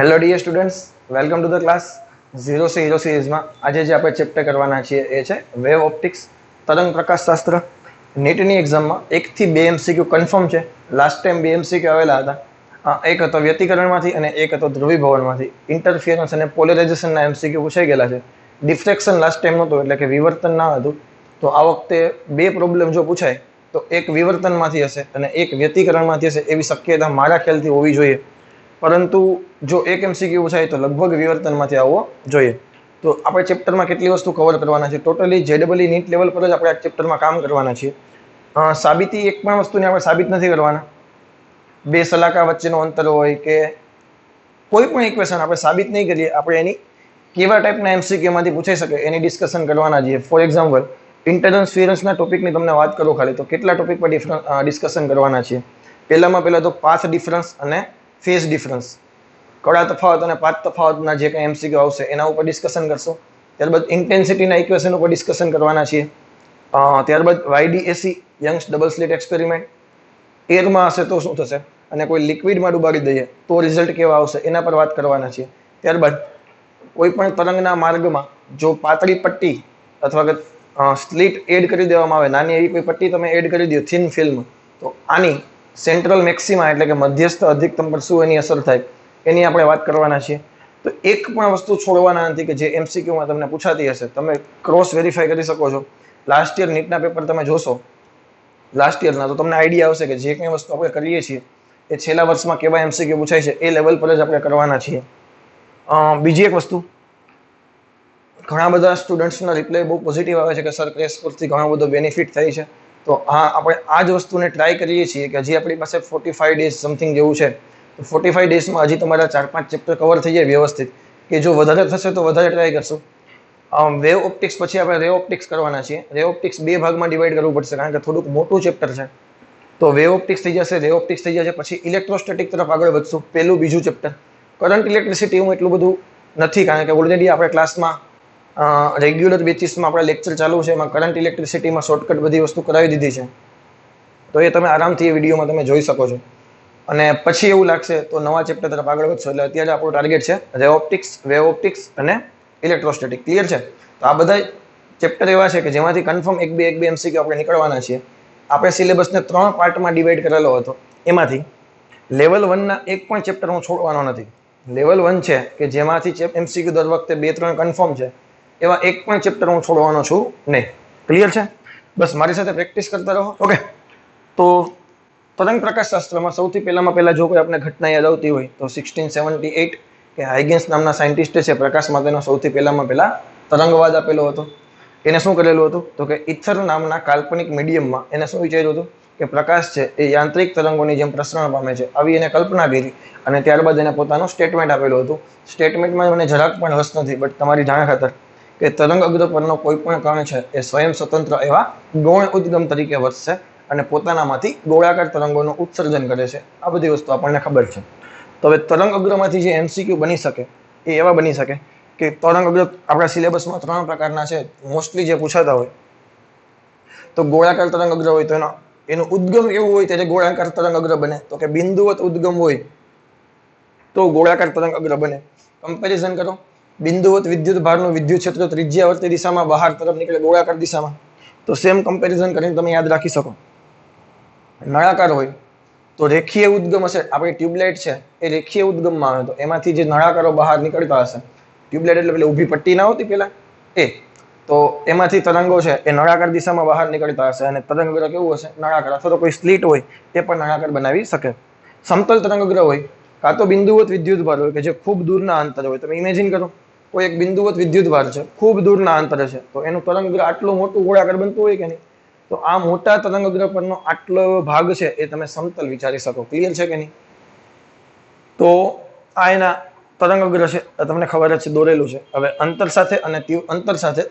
Hello dear students, welcome to the class. Zero સે hero સિરીઝમાં આજે જે આપણે ચેપ્ટર કરવાના છીએ એ છે વેવ ઓપ્ટિક્સ, તરંગ પ્રકાશશાસ્ત્ર. નીટની એક્ઝામમાં 1 થી 2 MCQ કન્ફર્મ છે. લાસ્ટ ટાઈમ 2 MCQ આવેલા હતા. એક હતો વ્યતિકરણમાંથી અને એક હતો ધ્રુવીભવનમાંથી. ઇન્ટરફિયરન્સ અને પોલરાઇઝેશનના MCQ પૂછાઈ ગયેલા છે. ડિફ્રેક્શન લાસ્ટ ટાઈમ નહોતું, એટલે કે વિવર્તન ના હતું. તો આ વખતે 2 પ્રોબ્લેમ જો પૂછાય તો એક વિવર્તનમાંથી હશે અને એક વ્યતિકરણમાંથી હશે એવી શક્યતા મારા ખ્યાલથી હોવી જોઈએ. પરંતુ જો એક MCQ પૂછાય તો લગભગ વિવર્તનમાંથી આવવો જોઈએ. તો આપણે ચેપ્ટરમાં કેટલી વસ્તુ કવર કરવાના છે? ટોટલી JEE નીટ લેવલ પર જ આપણે આ ચેપ્ટરમાં કામ કરવાના છીએ. સાબિતી એક પણ વસ્તુને આપણે સાબિત નથી કરવાના. 2 સલાકા વચ્ચેનો અંતર હોય કે કોઈ પણ ઇક્વેશન આપણે સાબિત નહીં કરીએ, આપણે એની કેવા ટાઈપના MCQ માંથી પૂછાઈ શકે એની ડિસ્કશન કરવાના છીએ. ફોર એક્ઝામ્પલ, ઇન્ટરફિયરન્સના ટોપિકની તમને વાત કરું ખાલી, તો કેટલા ટોપિક પર ડિસ્કશન કરવાના છીએ? પહેલામાં તો પાથ ડિફરન્સ અને ફેઝ ડિફરન્સ, કડા તફાવત અને પાથ તફાવતના જે કંઈ MCQ આવશે એના ઉપર ડિસ્કશન કરશો. ત્યારબાદ ઇન્ટેન્સિટીના ઇક્વેશન ઉપર ડિસ્કશન કરવાના છીએ. ત્યારબાદ YDAC, Young's double slit experiment, એરમાં હશે તો શું થશે અને કોઈ લિક્વિડમાં ડુબાડી દઈએ તો રિઝલ્ટ કેવા આવશે એના પર વાત કરવાના છીએ. ત્યારબાદ કોઈ પણ તરંગના માર્ગમાં જો પાતળી પટ્ટી અથવા કે સ્લિટ એડ કરી દેવામાં આવે, નાની એવી કોઈ પટ્ટી તમે એડ કરી દો, થિન ફિલ્મ, તો આની સેન્ટ્રલ મેક્સિમા એટલે કે મધ્યસ્થ અધિકતમ પર શું એની અસર થાય એની આપણે વાત કરવાના છીએ. તો એક પણ વસ્તુ છોડવાના નથી કે જે MCQમાં તમને પૂછાતી હશે. તમે ક્રોસ વેરીફાઈ કરી શકો છો. લાસ્ટ યર નીટના પેપર તમે જોશો લાસ્ટ યરના, તો તમને આઈડિયા આવશે કે જે કંઈ વસ્તુ આપણે કરીએ છીએ એ છેલ્લા વર્ષમાં કેવા MCQ પૂછાય છે એ લેવલ પર જ આપણે કરવાના છીએ. બીજી એક વસ્તુ, ઘણા બધા સ્ટુડન્ટ્સના રિપ્લાય બહુ પોઝિટિવ આવે છે કે સર ક્રેશ કોર્સથી ઘણો બધો બેનિફિટ થાય છે. તો હા, આપણે આ જ વસ્તુને ટ્રાય કરીએ છીએ કે હજી આપણી પાસે 45 ડેઝ સમથિંગ જેવું છે. તો 45 ડેઝમાં હજી તમારા 4-5 ચેપ્ટર કવર થઈ જાય વ્યવસ્થિત, કે જો વધારે થશે તો વધારે ટ્રાય કરશું. વેવ ઓપ્ટિક્સ પછી આપણે રે ઓપ્ટિક્સ કરવાના છીએ. રે ઓપ્ટિક્સ 2 ભાગમાં ડિવાઈડ કરવું પડશે કારણ કે થોડુંક મોટું ચેપ્ટર છે. તો વેવ ઓપ્ટિક્સ થઈ જશે, રે ઓપ્ટિક્સ થઈ જશે, પછી ઇલેક્ટ્રોસ્ટેટિક તરફ આગળ વધશું. પહેલું બીજું ચેપ્ટર. કરંટ ઇલેક્ટ્રિસિટી હું એટલું બધું નથી, કારણ કે ઓલરેડી આપણે ક્લાસમાં રેગ્યુલર બેચીસમાં આપણા લેક્ચર ચાલુ છે, એમાં કરંટ ઇલેક્ટ્રિસિટીમાં શોર્ટકટ બધી વસ્તુ કરાવી દીધી છે. તો એ તમે આરામથી એ વિડીયોમાં તમે જોઈ શકો છો. અને પછી એવું લાગશે તો નવા ચેપ્ટર તરફ આગળ વધશો. એટલે અત્યારે આપણું ટાર્ગેટ છે રે ઓપ્ટિક્સ, વેવ ઓપ્ટિક્સ અને ઇલેક્ટ્રોસ્ટેટિક. ક્લિયર છે? તો આ બધા ચેપ્ટર એવા છે કે જેમાંથી કન્ફર્મ એક બે MCQ આપણે નીકળવાના છીએ. આપણે સિલેબસને 3 પાર્ટમાં ડિવાઈડ કરેલો હતો. એમાંથી લેવલ 1ના એક પણ ચેપ્ટર હું છોડવાનો નથી. લેવલ 1 છે કે જેમાંથી MCQ દર વખતે 2-3 કન્ફર્મ છે, એવા એક પણ ચેપ્ટર હું છોડવાનો છું નહીં. ક્લિયર છે? બસ મારી સાથે પ્રેક્ટિસ કરતા રહો. ઓકે. તો તરંગ પ્રકાશશાસ્ત્રમાં સૌથી પહેલા જો કોઈ આપણે ઘટના યાદ આવતી હોય તો 1678 કે હાઇગેન્સ નામના સાયન્ટિસ્ટે છે પ્રકાશ માટેનો સૌથી પહેલા તરંગવાદ આપેલો હતો. એને શું કરેલું હતું તો કે ઇથર નામના કાલ્પનિક મીડિયમમાં એને શું વિચાર્યું હતું કે પ્રકાશ છે એ યાંત્રિક તરંગોની જેમ પ્રસરણ પામે છે, આવી એને કલ્પના કરી. અને ત્યારબાદ એને પોતાનું સ્ટેટમેન્ટ આપેલું હતું. સ્ટેટમેન્ટમાં મને જરાક પણ રસ નથી, બટ તમારી જાણ ખાતર કે તરંગ અગ્ર પરનો કોઈ પણ કણ છે એ સ્વયં સ્વતંત્ર એવા ગૌણ ઉદ્ગમ તરીકે વર્તશે અને પોતાનામાંથી ગોળાકાર તરંગોનું ઉત્સર્જન કરે છે. આ બધી વસ્તુ આપણને ખબર છે. તો હવે તરંગ અગ્રમાંથી જે MCQ બની શકે એ એવા બની શકે કે તરંગ અગ્ર આપણા સિલેબસમાં 3 પ્રકારના છે મોસ્ટલી જે પૂછાતા હોય. તો ગોળાકાર તરંગ અગ્ર હોય તો એનું ઉદ્ગમ એવું હોય ત્યારે ગોળાકાર તરંગ અગ્ર બને. તો કે બિંદુવત ઉદ્ગમ હોય તો ગોળાકાર તરંગ અગ્ર બને. કમ્પેરિઝન કરો, બિંદુવત વિદ્યુત ભારનું વિદ્યુત ક્ષેત્ર ત્રિજ્યાવર્તી દિશામાં બહાર તરફ નીકળે ગોળાકાર દિશામાં. તો સેમ કમ્પેરિઝન કરીને તમે યાદ રાખી શકો. નળાકાર હોય તો રેખીય ઉદ્ગમ હશે. આપણી ટ્યુબલાઇટ છે એ રેખીય ઉદ્ગમમાં આવે, તો એમાંથી જે નળાકારો બહાર નીકળતા હશે, ટ્યુબલાઇટ એટલે પેલી ઊભી પટ્ટી ના હોતી પેલા એ, તો એમાંથી તરંગો છે એ નળાકાર દિશામાં બહાર નીકળતા હશે. અને તરંગ અગ્ર કેવું હશે? નળાકાર. અથવા તો કોઈ સ્લિટ હોય તે પણ નળાકાર બનાવી શકે. સમતલ તરંગ અગ્ર હોય કાં તો બિંદુવત વિદ્યુત ભાર હોય કે જે ખૂબ દૂરના અંતર હોય. તમે ઇમેજિન કરો, કોઈ એક બિંદુવત વિદ્યુત ભાર છે, ખૂબ દૂરના અંતરે છે, તો એનું તરંગ અગ્ર આટલું મોટું ગોળાકાર બનતું હોય કે નહીં? તો આ મોટા તરંગ અગ્ર પરનો આટલો ભાગ છે એ તમે સમતલ વિચારી શકો. ક્લિયર છે કે નહીં? તો આ એના તરંગ અગ્ર છે, તમને ખબર જ છે, દોરેલું છે. હવે અંતર સાથે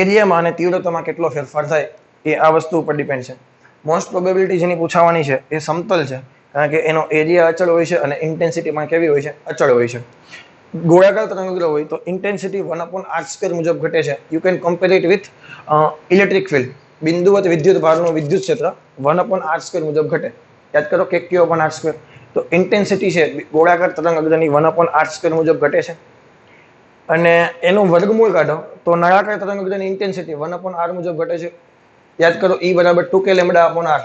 એરિયામાં અને તીવ્રતામાં કેટલો ફેરફાર થાય એ આ વસ્તુ ઉપર ડિપેન્ડ છે. મોસ્ટ પ્રોબેબિલિટી જેની પૂછાવાની છે એ સમતલ છે, કારણ કે એનો એરિયા અચળ હોય છે અને ઇન્ટેન્સિટી પણ કેવી હોય છે? અચળ હોય છે. ગોળાકાર તરંગ અગ્ર હોય તો ઇન્ટેન્સિટી 1/r² મુજબ ઘટે છે. You can compare it with electric field. બિંદુવત વિદ્યુત ભારનું વિદ્યુત ક્ષેત્ર 1/r² મુજબ ઘટે. યાદ કરો કે Q/r². તો ઇન્ટેન્સિટી છે ગોળાકાર તરંગ અગ્રની 1/r² મુજબ ઘટે છે અને એનું વર્ગમૂળ કાઢો તો નળાકાર તરંગ અગ્રની ઇન્ટેન્સિટી 1/r મુજબ ઘટે છે. યાદ કરો E બરાબર 2k λ/r.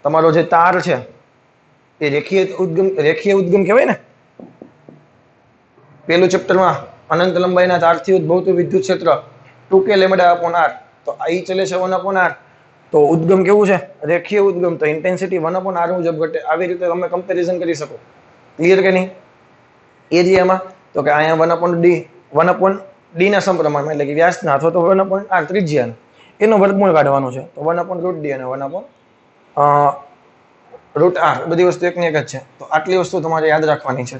તમારો જે તાર છે એ રેખીય ઉદ્ગમ કહેવાય ને. પેલું ચેપ્ટરમાં અનંત લંબાઈના તારથી ઉદ્ભવતું વિદ્યુત ક્ષેત્ર 2k λ/r. તો I ચલે છે 1/r. તો ઉદ્ગમ કેવું છે? રેખીય ઉદ્ગમ. તો ઇન્ટેન્સિટી 1/r મુજબ ઘટે. આવી રીતે તમે કમ્પેરિઝન કરી શકો. ક્લિયર કે નહીં? એ જ એમાં તો કે અહીંયા 1/d ના સમપ્રમાણમાં એટલે કે વ્યાસના અથવા તો 1/r ત્રિજ્યાના એનો વર્ગમૂળ કાઢવાનો છે. તો 1/√d અને 1/√r બધી વસ્તુ એકની એક જ છે. તો આટલી વસ્તુ તમારે યાદ રાખવાની છે.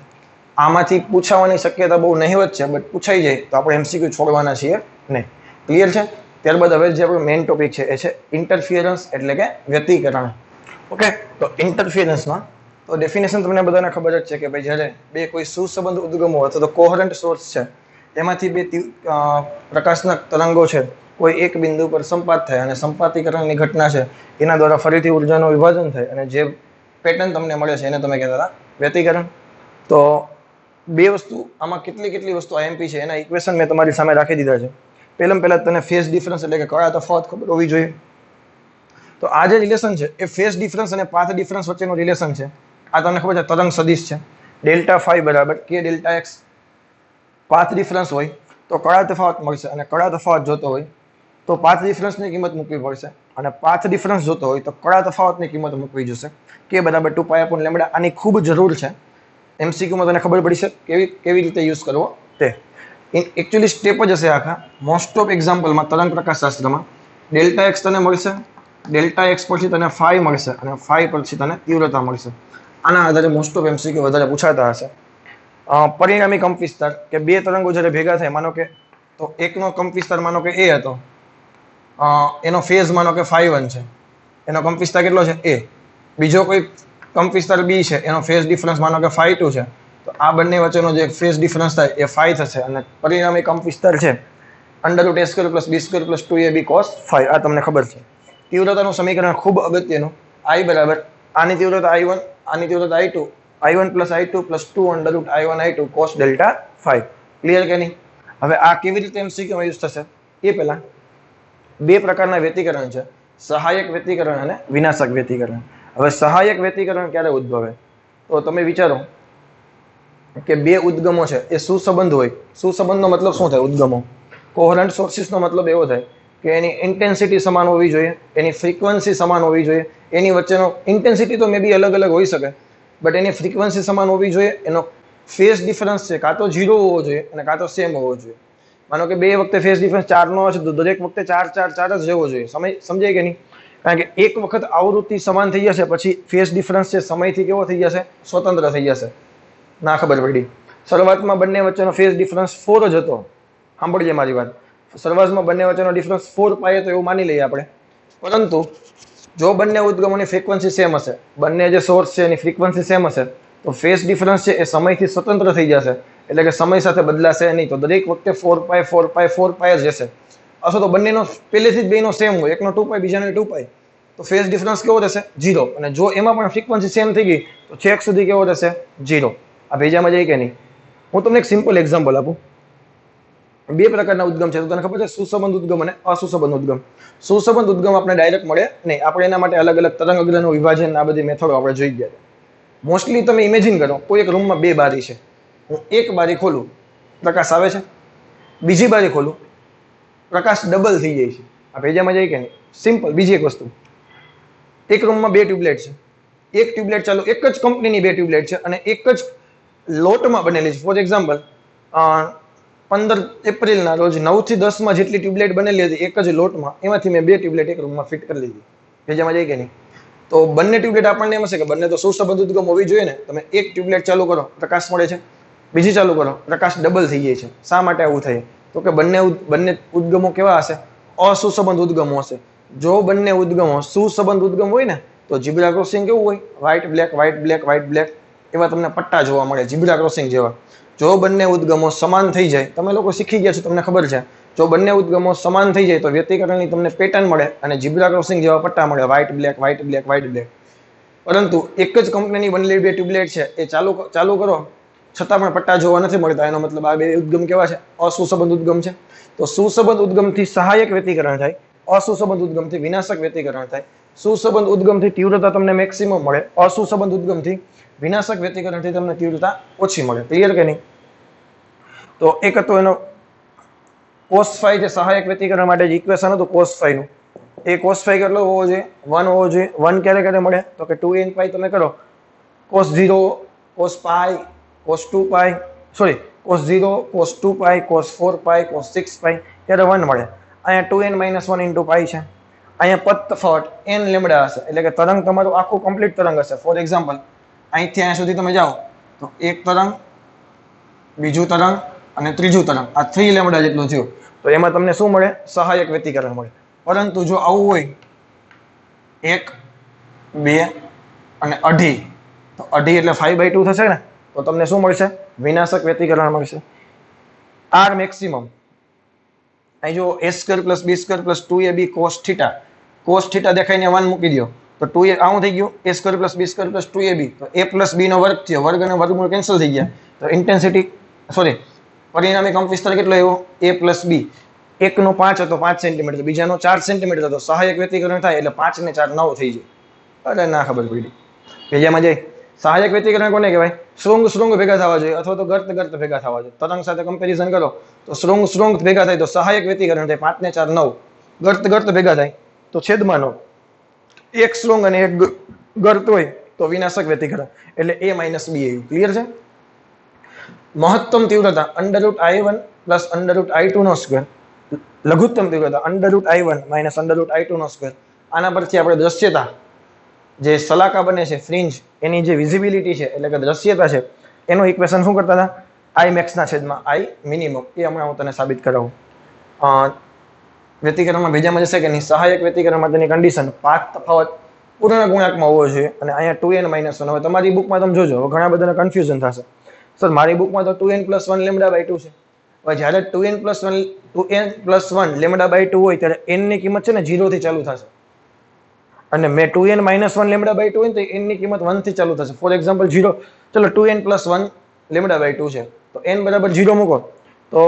આમાંથી પૂછાવાની શક્યતા બહુ નહીવત છે, બટ પૂછાઈ જાય તો આપણે MCQ છોડવાના છીએ નહીં. ક્લિયર છે? ત્યારબાદ હવે જે આપણો મેઇન ટોપિક છે એ છે ઇન્ટરફિયરન્સ એટલે કે વ્યતિકરણ. ઓકે, તો ઇન્ટરફિયરન્સમાં તો ડેફિનેશન તમને બધાને ખબર જ છે કે ભાઈ જ્યારે બે કોઈ સુસંબંધ ઉદ્ગમો અથવા તો કોહરન્ટ સોર્સ છે એમાંથી બે પ્રકાશના તરંગો છે કોઈ એક બિંદુ પર સંપાત થાય અને સંપાતીકરણની ઘટના છે એના દ્વારા ફરીથી ઉર્જાનું વિભાજન થાય અને જે પેટર્ન તમને મળે છે એને તમે કહેતા હતા વ્યતિકરણ. તો બે વસ્તુ આમાં કેટલી વસ્તુ IMP છે એના ઇક્વેશન મેં તમારી સામે રાખી દીધા છે. પહેલા તને ફેઝ ડિફરન્સ એટલે કે કળા તફાવત ખબર હોવી જોઈએ. તો આ જે રિલેશન છે એ ફેઝ ડિફરન્સ અને પાથ ડિફરન્સ વચ્ચેનું રિલેશન છે. આ તમને ખબર છે તરંગ સદિશ છે. ડેલ્ટા ફાઈ બરાબર k delta x. Path difference હોય તો કળા તફાવત મળશે અને કળા તફાવત જોતો હોય તો પાથ ડિફરન્સની કિંમત મૂકવી પડશે અને પાથ ડિફરન્સ જોતો હોય તો કળા તફાવતની કિંમત મૂકવી જોશે. k બરાબર 2π/λ. આની ખૂબ જરૂર છે. MCQમાં તને ખબર પડી છે કેવી રીતે યુઝ કરવો તે. એકચ્યુઅલી સ્ટેપ જ હશે આખા. મોસ્ટ ઓફ એક્ઝામ્પલમાં તરંગ પ્રકાશશાસ્ત્રમાં ડેલ્ટા એક્સ તને મળશે, ડેલ્ટા એક્સ પછી તને ફાઈ મળશે અને ફાઈ પછી તને તીવ્રતા મળશે. આના આધારે મોસ્ટ ઓફ MCQ વધારે પૂછાતા હશે. પરિણામી કંપ વિસ્તાર કે બે તરંગો જ્યારે ભેગા થાય માનો કે તો એકનો કંપ વિસ્તાર માનો કે A હતો, એનો ફેઝ માનો કે φ1 છે, એનો કંપ વિસ્તાર કેટલો છે A. બીજો કોઈ કંપ વિસ્તાર B છે, એનો ફેઝ ડિફરન્સ માનો કે φ2 છે. તો આ બંને વચ્ચેનો જે ફેઝ ડિફરન્સ થાય એ φ થશે અને પરિણામી કંપ વિસ્તાર છે √a² + b² + 2ab cos φ. આ તમને ખબર છે. તીવ્રતાનું સમીકરણ ખૂબ અગત્યનું. I બરાબર આની તીવ્રતા I1, આની તીવ્રતા I2, I1 + I2 + 2 √I1 I2 cos delta φ. Clear કે નહીં? હવે આ કેવી રીતે MCQમાં યુઝ થશે એ પહેલા બે પ્રકારના વ્યતિકરણ છે, સહાયક વ્યતિકરણ અને વિનાશક વ્યતિકરણ. હવે સહાયક વ્યતિકરણ ક્યારે ઉદ્ભવે? તો તમે વિચારો કે બે ઉદ્ગમો છે એ સુસંબંધ હોય. સુસંબંધનો મતલબ શું થાય? ઉદ્ગમો કોહરન્ટ સોર્સિસનો મતલબ એવો થાય કે એની ઇન્ટેન્સિટી સમાન હોવી જોઈએ, એની ફ્રીક્વન્સી સમાન હોવી જોઈએ. એની વચ્ચેનો ઇન્ટેન્સિટી તો મે બી અલગ અલગ હોઈ શકે બટ એની ફ્રીક્વન્સી સમાન હોવી જોઈએ. એનો ફેઝ ડિફરન્સ છે કાં તો 0 હોવો જોઈએ અને કાં તો સેમ હોવો જોઈએ. માનો કે બે વખતે ફેઝ ડિફરન્સ 4 નો હશે તો દરેક વખતે 4 જ રહેવો જોઈએ. સમજાય કે નહીં? કારણ કે એક વખત આવૃત્તિ સમાન થઈ જશે પછી ફેઝ ડિફરન્સ છે સમયથી કેવો થઈ જશે? સ્વતંત્ર થઈ જશે. ના ખબર પડી. શરૂઆતમાં બંને વચ્ચેનો ફેઝ ડિફરન્સ 4 જ હતો. સાંભળજે મારી વાત. શરૂઆતમાં બંને વચ્ચેનો ડિફરન્સ 4π તો એવું માની લઈએ આપણે. પરંતુ જો બંને ઉદ્ગમોની ફ્રીક્વન્સી સેમ હશે, બંને જે સોર્સ છે એની ફ્રીક્વન્સી સેમ હશે તો ફેઝ ડિફરન્સ છે એ સમયથી સ્વતંત્ર થઈ જશે. એટલે કે સમય સાથે બદલાશે નહીં. તો દરેક વખતે 4π જ રહેશે. અથવા તો બંનેનો પહેલેથી જ બેનો સેમ હોય, એકનો 2π બીજાનો 2π, તો ફેઝ ડિફરન્સ કેવો રહેશે? 0. અને જો એમાં પણ ફ્રીક્વન્સી સેમ થઈ ગઈ તો છેક સુધી કેવો રહેશે? 0. આ ભેજામાં જાય કે નહીં? હું તમને એક સિમ્પલ એક્ઝામ્પલ આપું. બે પ્રકારના ઉદ્ગમ છે તો તને ખબર છે, સુસંબંધ ઉદ્ગમ અને અસુસંબંધ ઉદ્ગમ. સુસંબંધ ઉદ્ગમ આપણે ડાયરેક્ટ મળે નહીં, આપણે એના માટે અલગ અલગ તરંગ અગ્રનું વિભાજન આ બધી મેથડો આપણે જોઈ ગયા. મોસ્ટલી તમે ઇમેજિન કરો કોઈ એક રૂમમાં બે બારી છે, હું એક બારી ખોલું પ્રકાશ આવે છે, બીજી બારી ખોલું પ્રકાશ ડબલ થઈ જાય છે. આ ભેજામાં જાય કે નહીં? સિમ્પલ. બીજી એક વસ્તુ, એક રૂમમાં બે ટ્યુબલાઇટ છે, એક ટ્યુબલાઇટ ચાલુ, એક જ કંપનીની બે ટ્યુબલાઇટ છે અને એક જ લોટમાં બનેલી છે. ફોર એક્ઝામ્પલ 15 એપ્રિલના રોજ 9 થી 10 માં જેટલી ટ્યુબલાઇટ બનેલી હતી એક જ લોટમાં, એમાંથી મેં બે ટ્યુબલાઇટ એક રૂમમાં ફિટ કરી લીધી. ભેજામાં જાય કે નહીં? તો બંને ટ્યુબલાઇટ આપણને એમ હશે કે બંને તો સુસંબંધ ઉદ્ગમ હોવી જોઈએ ને. તમે એક ટ્યુબલાઇટ ચાલુ કરો પ્રકાશ મળે છે, બીજી ચાલુ કરો પ્રકાશ ડબલ થઈ જાય છે. શા માટે આવું થાય? તો કે બંને ઉદ્ગમો કેવા હશે? અસુસંબંધ ઉદ્ગમો હશે. જો બંને ઉદ્ગમો સુસંબંધ ઉદ્ગમ હોય ને તો ઝીબ્રા ક્રોસિંગ કેવું હોય? White black white black white black એવા તમને પટ્ટા જોવા મળે ઝીબ્રા ક્રોસિંગ જેવા. જો બંને ઉદ્ગમો સમાન થઈ જાય, તમે લોકો શીખી ગયા છો તમને ખબર છે, જો બંને ઉદ્ગમો સમાન થઈ જાય તો વ્યતિકરણની તમને પેટર્ન મળે અને ઝીબ્રા ક્રોસિંગ જેવા પટ્ટા મળે, white black white black white black. પરંતુ એક જ કંપનીની બનેલી બે ટ્યુબલાઇટ છે એ ચાલુ કરો છતાં પણ પટ્ટા જોવા નથી મળતા. એનો મતલબ આ બે ઉદ્ગમ કેવા છે? અસુસંબંધ ઉદ્ગમ છે. તો સુસંબંધ ઉદ્ગમથી સહાયક વ્યતિકરણ થાય, અસુસંબંધ ઉદ્ગમથી વિનાશક વ્યતિકરણ થાય. સુસંબંધ ઉદ્ગમથી તીવ્રતા તમને મેક્સિમમ મળે, અસુસંબંધ ઉદ્ગમથી વિનાશક વ્યતિકરણથી તમને તીવ્રતા ઓછી મળે. ક્લિયર કે નહીં? તો એક હતો એનો cos phi જે સહાયક વ્યતિકરણ માટે જે ઇક્વેશન હતું cos phi નું, એ cos phi કેટલો હોવો જોઈએ? 1 હોવો જોઈએ. 1 ક્યારે ક્યારે મળે? તો કે 2n pi તમે કરો cos 0, cos pi, cos 2 pi, sorry cos 0, cos 2 pi, cos 4 pi, cos 6 pi, ત્યારે 1 મળે. અહીંયા 2n - 1 into pi છે. અહીંયા પદ તફાવત n લેમ્ડા હશે, એટલે કે તરંગ તમારું આખું કમ્પ્લીટ તરંગ હશે. ફોર એક્ઝામ્પલ અહીંથી અહીંયા સુધી તમે જાઓ તો એક તરંગ, બીજું તરંગ અને ત્રીજું તરંગ, આ 3 લેમ્ડા જેટલું થયું. તો એમાં તમને શું મળે? સહાયક વ્યતિકરણ મળે. પરંતુ જો આવું હોય 1, 2 અને 2.5, તો 2.5 એટલે 5/2 થશે ને, તો તમને શું મળશે? વિનાશક વ્યતિકરણ મળશે. આર મેક્સિમમ અહીં જો a² + b² + 2ab cos θ, cos θ દેખાઈને 1 મૂકી દો તો 2a આવું થઈ ગયું, a² + b² + 2ab, તો a + b નો વર્ગ થયો, વર્ગ અને વર્ગમૂળ કેન્સલ થઈ ગયા. તો ઇન્ટેન્સિટી પરિણામી કંપ વિસ્તાર કેટલો આવ્યો? a + b. એકનો 5 હતો 5 સેન્ટીમીટર, બીજાનો 4 સેન્ટીમીટર હતો. સહાયક વ્યતિકરણ થાય એટલે 5 ને 4 9 થઈ જાય. અરે ના ખબર પડી. પેજામાં જાય સહાયક વ્યતિકરણ કોને કહેવાય? શૃંગ ભેગા થવા જોઈએ અથવા તો ગર્ત ભેગા થવા જોઈએ. તરંગ સાથે કમ્પેરિઝન કરો તો શૃંગ ભેગા થાય તો સહાયક વ્યતિકરણ થાય. 5 ને 4 9. ગર્ત ભેગા થાય તો છેદમાં 9. એક શૃંગ અને એક ગર્ત હોય તો વિનાશક વ્યતિકરણ, એટલે a - b આવ્યું. ક્લિયર છે? મહત્તમ તીવ્રતા √I1 + √I2 નો સ્ક્વેર, લઘુત્તમ તીવ્રતા √I1 - √I2 નો સ્ક્વેર. આના પરથી આપણે દ્રશ્યતા જે સલાકા બને છે ફ્રિન્જ, એની જે વિઝિબિલિટી છે એટલે કે દ્રશ્યતા છે, એનું ઇક્વેશન શું કરતા હતા? I max ના છેદમાં I minimum. એ હમણાં હું તને સાબિત કરાવું. વ્યતિકરણમાં બીજામાં જશે કે નહીં? સહાયક વ્યતિકરણ માટેની કન્ડિશન પાથ તફાવત પૂર્ણ ગુણાંકમાં હોવો જોઈએ. અને અહીંયા 2n - 1. હવે તમારી બુકમાં તમે જોજો, હવે ઘણા બધાને કન્ફ્યુઝન થશે. સર મારી બુકમાં તો 2n + 1 λ/2 છે. હવે જ્યારે 2n + 1 λ/2 હોય ત્યારે n ની કિંમત છે ને 0 થી ચાલુ થશે, અને મેં 2n - 1 λ/2 હોય તો n ની કિંમત 1 થી ચાલુ થશે. ફોર એક્ઝામ્પલ 0, ચલો 2n + 1 λ/2 છે, તો n બરાબર 0 મૂકો તો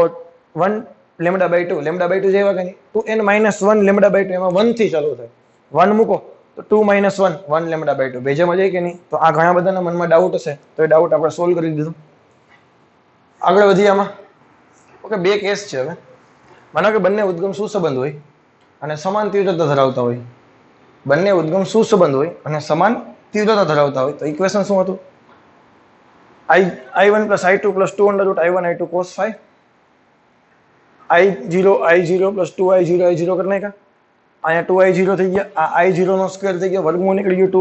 1 λ/2, λ/2 જેવા કે નહીં, 2n - 1 λ/2 એમાં 1 થી ચાલુ થાય. 1 મૂકો તો 2 - 1 1 λ/2. બેજામાં જાય કે નહીં? તો આ ઘણા બધાના મનમાં ડાઉટ હશે, તો એ ડાઉટ આપણે સોલ્વ કરી દીધું. આગળ વધીએ આમાં. ઓકે, બે કેસ છે. હવે માનો કે બંને ઉદ્ગમ સુસંબંધ હોય અને સમાન તીવ્રતા ધરાવતા હોય. બંને ઉદ્ગમ સુસંબંધ હોય અને સમાન તીવ્રતા ધરાવતા હોય તો ઇક્વેશન શું હતું? I1 + I2 + 2 √I1 I2 cos phi. I0 + 2I0 કરી નાખ્યા. અહીંયા 2I0 થઈ ગયા, આ I0 નો સ્ક્વેર થઈ ગયો, વર્ગમૂળ નીકળી ગયું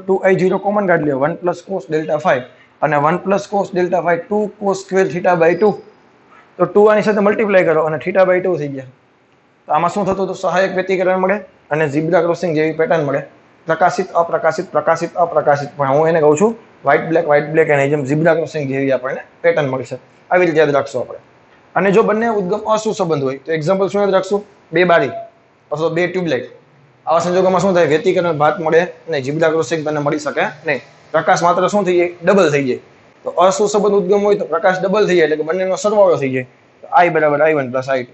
2I0 કોમન કાઢી લ્યો, 1 + cos ΔΦ અને 1 + cos ΔΦ 2 cos square θ/2. તો 2 આની સાથે મલ્ટીપ્લાય કરો અને θ/2 થઈ ગયા. તો આમાં શું થતું? તો સહાયક વ્યતિકરણ મળે અને ઝીબ્રા ક્રોસિંગ જેવી પેટર્ન મળે. પ્રકાશિત અપ્રકાશિત, પ્રકાશિત અપ્રકાશિત. પણ હું એને કહું છું વ્હાઇટ બ્લેક એની જેમ ઝીબ્રા ક્રોસિંગ જેવી આપણને પેટર્ન મળશે. આવી રીતે યાદ રાખશું આપણે. અને જો બંને ઉદ્ગમ અસુસંબંધ હોય તો એક્ઝામ્પલ શું યાદ રાખશું? બે બારી અથવા બે ટ્યુબલાઇટ. આવા સંજોગોમાં શું થાય? વ્યતિકરણ ભાત મળે નહીં, ઝીબ્રા ક્રોસિંગ તને મળી શકે નહીં. પ્રકાશ માત્ર શું થઈ જાય? ડબલ થઈ જાય. તો અસુસંબંધ ઉદ્ગમ હોય તો પ્રકાશ ડબલ થઈ જાય, એટલે કે બંનેનો સરવાળો થઈ જાય. તો I = I1 + I2.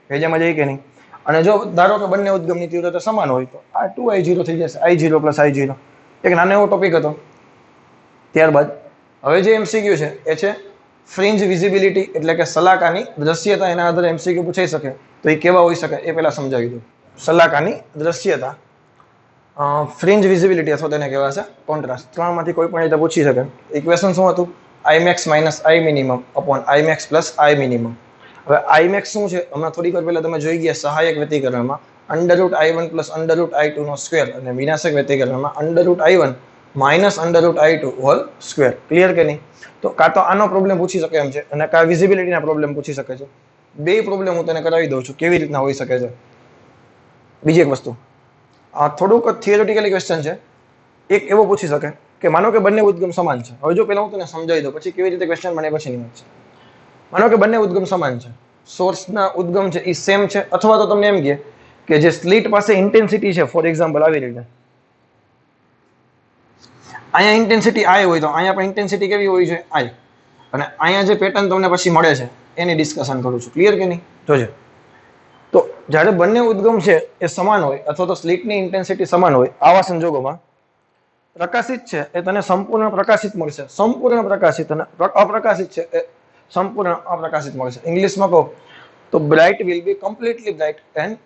ભેજામાં જાય કે નહીં? અને જો ધારો કે બંને ઉદ્ગમની તીવ્રતા સમાન હોય તો આ 2I0 થઈ જશે, I0 + I0. એક નાનો એવો ટોપિક હતો. ત્યારબાદ હવે જે MCQ છે એ છે ફ્રિન્જ વિઝિબિલિટી, એટલે કે સલાકાની દ્રશ્યતા. એના આધારે MCQ પૂછાઈ શકે. તો એ કેવા હોઈ શકે એ પહેલા સમજાવી દઉં. સલાકાની દ્રશ્યતા, ફ્રિન્જ વિઝિબિલિટી અથવા તેને કહેવાશે કોન્ટ્રાસ્ટ. ત્રણમાંથી કોઈ પણ રીતે પૂછી શકે. ઇક્વેશન શું હતું? I max - I minimum / I max + I minimum. હવે I max શું છે? હમણાં થોડીક વાર પહેલા તમે જોઈ ગયા સહાયક વ્યતિકરણમાં √I1 + √I2 નો સ્ક્વેર, અને વિનાશક વ્યતિકરણમાં √I1 - √I2 whole square. Clear કે નહીં? તો કાં તો આનો પ્રોબ્લેમ પૂછી શકે એમ છે અને કાં વિઝિબિલિટીના પ્રોબ્લેમ પૂછી શકે છે. બે પ્રોબ્લેમ હું તને કરાવી દઉં છું કેવી રીતના હોઈ શકે છે. બીજી એક વસ્તુ, થોડુંક થિયોરિટિકલી ક્વેશ્ચન છે. એક એવો પૂછી શકે કે માનો કે બંને ઉદ્ગમ સમાન છે. હવે જો પહેલા હું તને સમજાવી દઉં, પછી કેવી રીતે ક્વેશ્ચન મને પછીની વાત છે. માનો કે બંને ઉદ્ગમ સમાન છે, સોર્સના ઉદ્ગમ છે એ સેમ છે, અથવા તો તમને એમ કહે કે જે સ્લિટ પાસે ઇન્ટેન્સિટી છે, ફોર એક્ઝામ્પલ આવી રીતે અહીંયા ઇન્ટેન્સિટી આઈ હોય તો અહીંયા પણ ઇન્ટેન્સિટી કેવી હોય છે આઈ. અને અહીંયા જે પેટર્ન તમને પછી મળે છે એની ડિસ્કશન કરું છું. ક્લિયર કે નહીં? જોજો. તો જ્યારે બંને ઉદ્ગમ છે એ સમાન હોય અથવા તો સ્લિટની ઇન્ટેન્સિટી સમાન હોય આવા સંજોગોમાં પ્રકાશિત છે એ તને સંપૂર્ણ પ્રકાશિત મળશે. સંપૂર્ણ પ્રકાશિત અને અપ્રકાશિત છે એ સંપૂર્ણ અપ્રકાશિત મળશે. ઇંગ્લિશમાં કહો તો bright will be completely bright and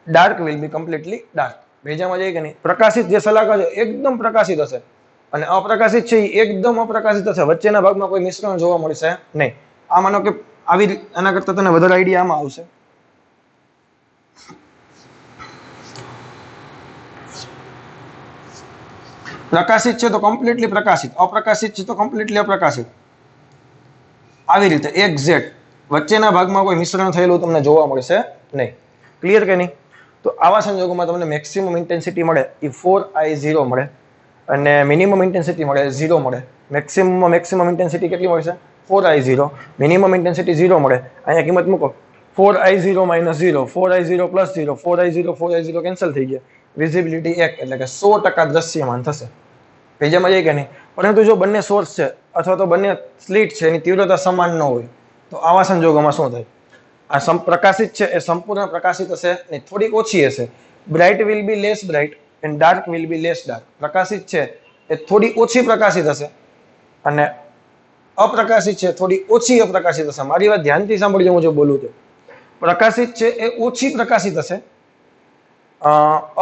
dark will be completely dark. ભેજામાં જાય કે નહીં? પ્રકાશિત જે સલાહકાર છે એકદમ પ્રકાશિત હશે અને અપ્રકાશિત છે એ એકદમ અપ્રકાશિત હશે. વચ્ચેના ભાગમાં કોઈ મિશ્રણ જોવા મળશે નહીં. આ માનો કે આવી આના કરતા તને વધારે આઈડિયા આમાં આવશે. પ્રકાશિત છે તો કમ્પ્લીટલી પ્રકાશિત, અપ્રકાશિત છે તો કમ્પ્લીટલી અપ્રકાશિત. આવી રીતે એક્ઝેક્ટ વચ્ચેના ભાગમાં કોઈ મિશ્રણ થયેલું તમને જોવા મળશે નહીં. ક્લિયર કે નહીં? તો આવા સંજોગોમાં તમને મેક્સિમમ ઇન્ટેન્સિટી મળે એ 4I0 મળે અને મિનિમમ ઇન્ટેન્સિટી મળે 0 મળે. મેક્સિમમ ઇન્ટેન્સિટી કેટલી મળશે? 4I0. મિનિમમ ઇન્ટેન્સિટી 0 મળે. અહીંયા કિંમત મૂકો 4I0 - 0, 4I0 + 0, 4I0 કેન્સલ થઈ ગયા. વિઝિબિલિટી 1 એટલે કે 100% દ્રશ્યમાન થશે. પેજામાં જાય કે નહીં? પરંતુ જો બંને સોર્સ છે અથવા તો બંને સ્લિટ છે એની તીવ્રતા સમાન ન હોય તો આવા સંજોગોમાં શું થાય? આ પ્રકાશિત છે એ સંપૂર્ણ પ્રકાશિત હશે નહીં, થોડીક ઓછી હશે. Bright will be less bright and dark will be less dark. પ્રકાશિત છે એ થોડી ઓછી પ્રકાશિત હશે અને અપ્રકાશિત છે થોડી ઓછી અપ્રકાશિત હશે. મારી વાત ધ્યાનથી સાંભળજો હું જો બોલું તો. પ્રકાશિત છે એ ઓછી પ્રકાશિત હશે,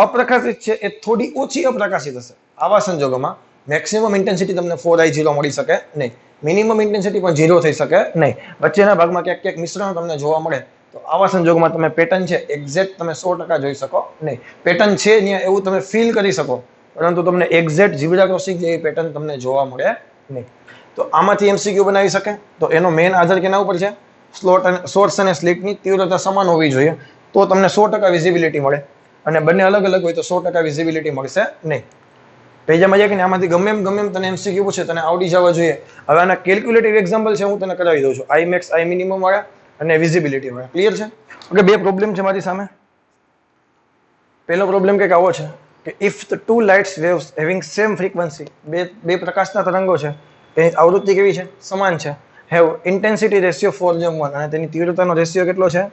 અપ્રકાશિત છે એ થોડી ઓછી અપ્રકાશિત હશે. આવા સંજોગોમાં મેક્સિમમ ઇન્ટેન્સિટી તમને 4I0 મળી શકે નહીં. મિનિમમ ઇન્ટેન્સિટી પણ 0 થઈ શકે નહીં. વચ્ચેના ભાગમાં ક્યાંક ક્યાંક મિશ્રણ તમને જોવા મળે તો આવા સંજોગોમાં તમે પેટર્ન છે એક્ઝેક્ટ તમે 100% જોઈ શકો નહીં. પેટર્ન છે ત્યાં એવું તમે ફીલ કરી શકો પરંતુ તમને એક્ઝેક્ટ ઝીબ્રા ક્રોસિંગ જેવી પેટર્ન તમને જોવા મળે નહીં. તો આમાંથી MCQ બનાવી શકે તો એનો મેઇન આધાર કેના ઉપર છે? સોર્સ અને સ્લિટની તીવ્રતા સમાન હોવી જોઈએ તો તમને 100% વિઝિબિલિટી મળે અને બંને અલગ અલગ હોય તો 100% વિઝિબિલિટી મળશે નહીં. પેજામાં જાય કે આમાંથી ગમે એમ તને MCQ પૂછે તને આવડી જવા જોઈએ. હવે આના કેલ્ક્યુલેટિવ એક્ઝામ્પલ છે હું તને કરાવી દઉં છું. I max I minimum વાળા અને વિઝિબિલિટી વાળા. ક્લિયર છે? ઓકે, બે પ્રોબ્લેમ છે મારી સામે. પહેલો પ્રોબ્લેમ કંઈક આવો છે કે if the two lights waves having same frequency, બે પ્રકાશના તરંગો છે એની આવૃત્તિ કેવી છે? સમાન છે. હેવ ઇન્ટેન્સિટી રેશિયો 4:1 અને તેની તીવ્રતાનો રેશિયો કેટલો છે?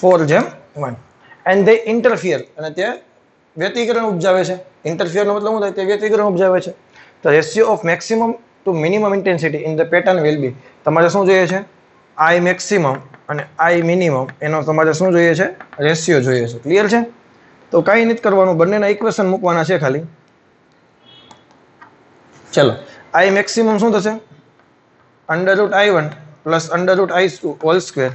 4:1 એન્ડ ધે ઇન્ટરફિયર અને તે વ્યતિકરણ ઉપજાવે છે. ઇન્ટરફિયરનો મતલબ શું થાય? તે વ્યતિકરણ ઉપજાવે છે. તો ratio of maximum to minimum intensity in the pattern will be, તમારે શું જોઈએ છે? I મેક્સિમમ અને I મિનિમમ એનો તમારે શું જોઈએ છે? રેશિયો જોઈએ છે. ક્લિયર છે? તો કાંઈ નથી કરવાનું, બંનેના ઇક્વેશન મૂકવાના છે ખાલી. ચલો, I મેક્સિમમ શું થશે? √I1 + √I2 whole square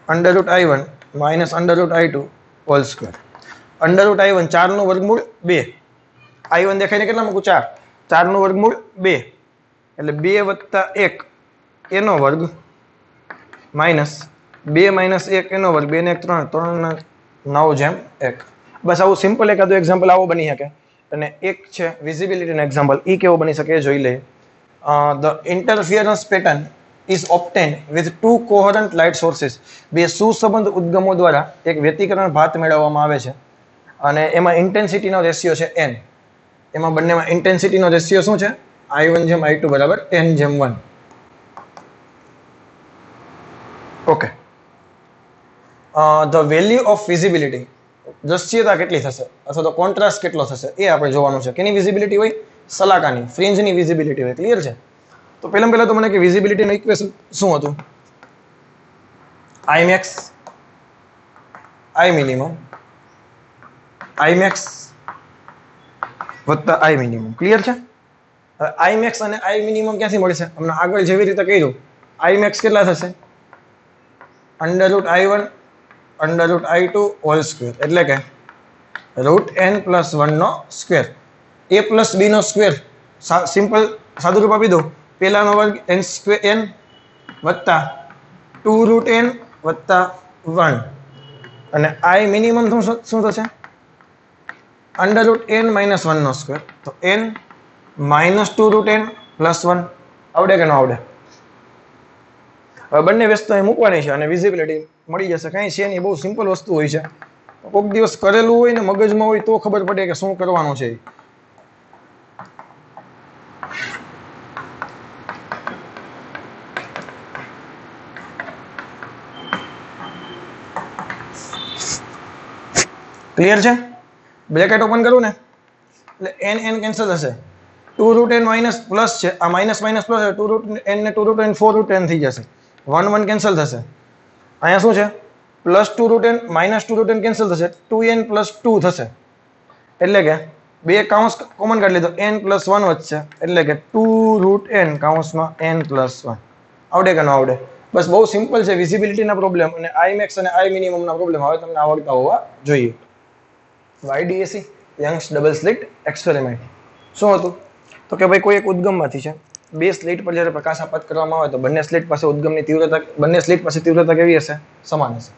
√I1 - √I2 whole square. √I1 4 નું વર્ગમૂળ 2. I1 દેખાઈને કેટલા મૂકું? 4. 4 નું વર્ગમૂળ 2 એટલે 2 + 1 એનો વર્ગ માઇનસ 2 - 1 એનો વર્ગ. 2 ને 1 3, 3 ને 9/1. બસ આવું સિમ્પલ એકાદું એક્ઝામ્પલ આવો બની શકે. અને એક છે વિઝિબિલિટીનો એક્ઝામ્પલ, એ કેવો બની શકે એ જોઈ લઈએ. The interference pattern is obtained with two coherent light sources. બે સુસંબદ્ધ ઉદ્ગમો દ્વારા એક વ્યતિકરણ ભાત મેળવવામાં આવે છે અને એમાં ઇન્ટેન્સિટીનો રેશિયો છે n. એમાં બંનેમાં ઇન્ટેન્સિટીનો રેશિયો શું છે? I1/I2 = 10:1. Okay, the value of visibility, દ્રશ્યતા કેટલી થશે અથવા તો કોન્ટ્રાસ્ટ કેટલો થશે એ આપણે જોવાનું છે. કેની વિઝિબિલિટી હોય? સલાકાની, ફ્રિન્જની વિઝિબિલિટી હોય. ક્લિયર છે? તો પહેલા તો મને કે વિઝિબિલિટીનું ઇક્વેશન શું હતું? I max I minimum I max + I minimum. Clear છે? હવે I max અને I minimum ક્યાંથી મળશે? હમણાં આગળ જેવી રીતે કહ્યું, I max કેટલા થશે? √I1 √I2 હોલ સ્ક્વેર એટલે કે √n + 1 નો સ્ક્વેર. a + b નો સ્ક્વેર સિમ્પલ સાદું રૂપ આપી દો. પહેલાનો વર્ગ n² વત્તા 2√n વત્તા 1 અને I મિનિમમ શું થશે? √n - 1 નો સ્ક્વેર. તો n - 2√n + 1. આવડે કે ન આવડે? હવે બંને વસ્તુ અહીં મૂકવાની છે અને વિઝિબિલિટી મળી જશે. કાંઈ છે નહીં, બહુ સિમ્પલ વસ્તુ હોય છે. કોઈક દિવસ કરેલું હોય ને મગજમાં હોય તો ખબર પડે કે શું કરવાનું છે. ક્લિયર છે? બ્રેકેટ ઓપન કરું ને એટલે n n કેન્સલ થશે. 2 રૂટ n માઇનસ પ્લસ છે, આ માઇનસ માઇનસ પ્લસ છે, 2 રૂટ n ને 2 રૂટ n 4 રૂટ n થઈ જશે. 1 1 કેન્સલ થશે. અહીંયા શું છે? Plus 2 root n minus 2 root n cancel થશે, 2n પ્લસ 2 થશે. એટલે કે બે કાઉન્સ કોમન કાઢી લીધો, n પ્લસ 1 વધશે, એટલે કે 2 રૂટ n કાઉન્સમાં n પ્લસ 1. આવડે કે ન આવડે? બસ બહુ સિમ્પલ છે. વિઝિબિલિટીના પ્રોબ્લેમ અને આઈ મેક્સ અને આઈ મિનિમમના પ્રોબ્લેમ હવે તમને આવડતા હોવા જોઈએ. YDAC Young's double slit experiment શું હતું? તો કે ભાઈ કોઈ એક ઉદ્ગમમાંથી છે, બે સ્લિટ પર જ્યારે પ્રકાશ આપાત કરવામાં આવે તો બંને સ્લિટ પાસે ઉદ્ગમની તીવ્રતા, બંને સ્લિટ પાસે તીવ્રતા કેવી હશે? સમાન હશે.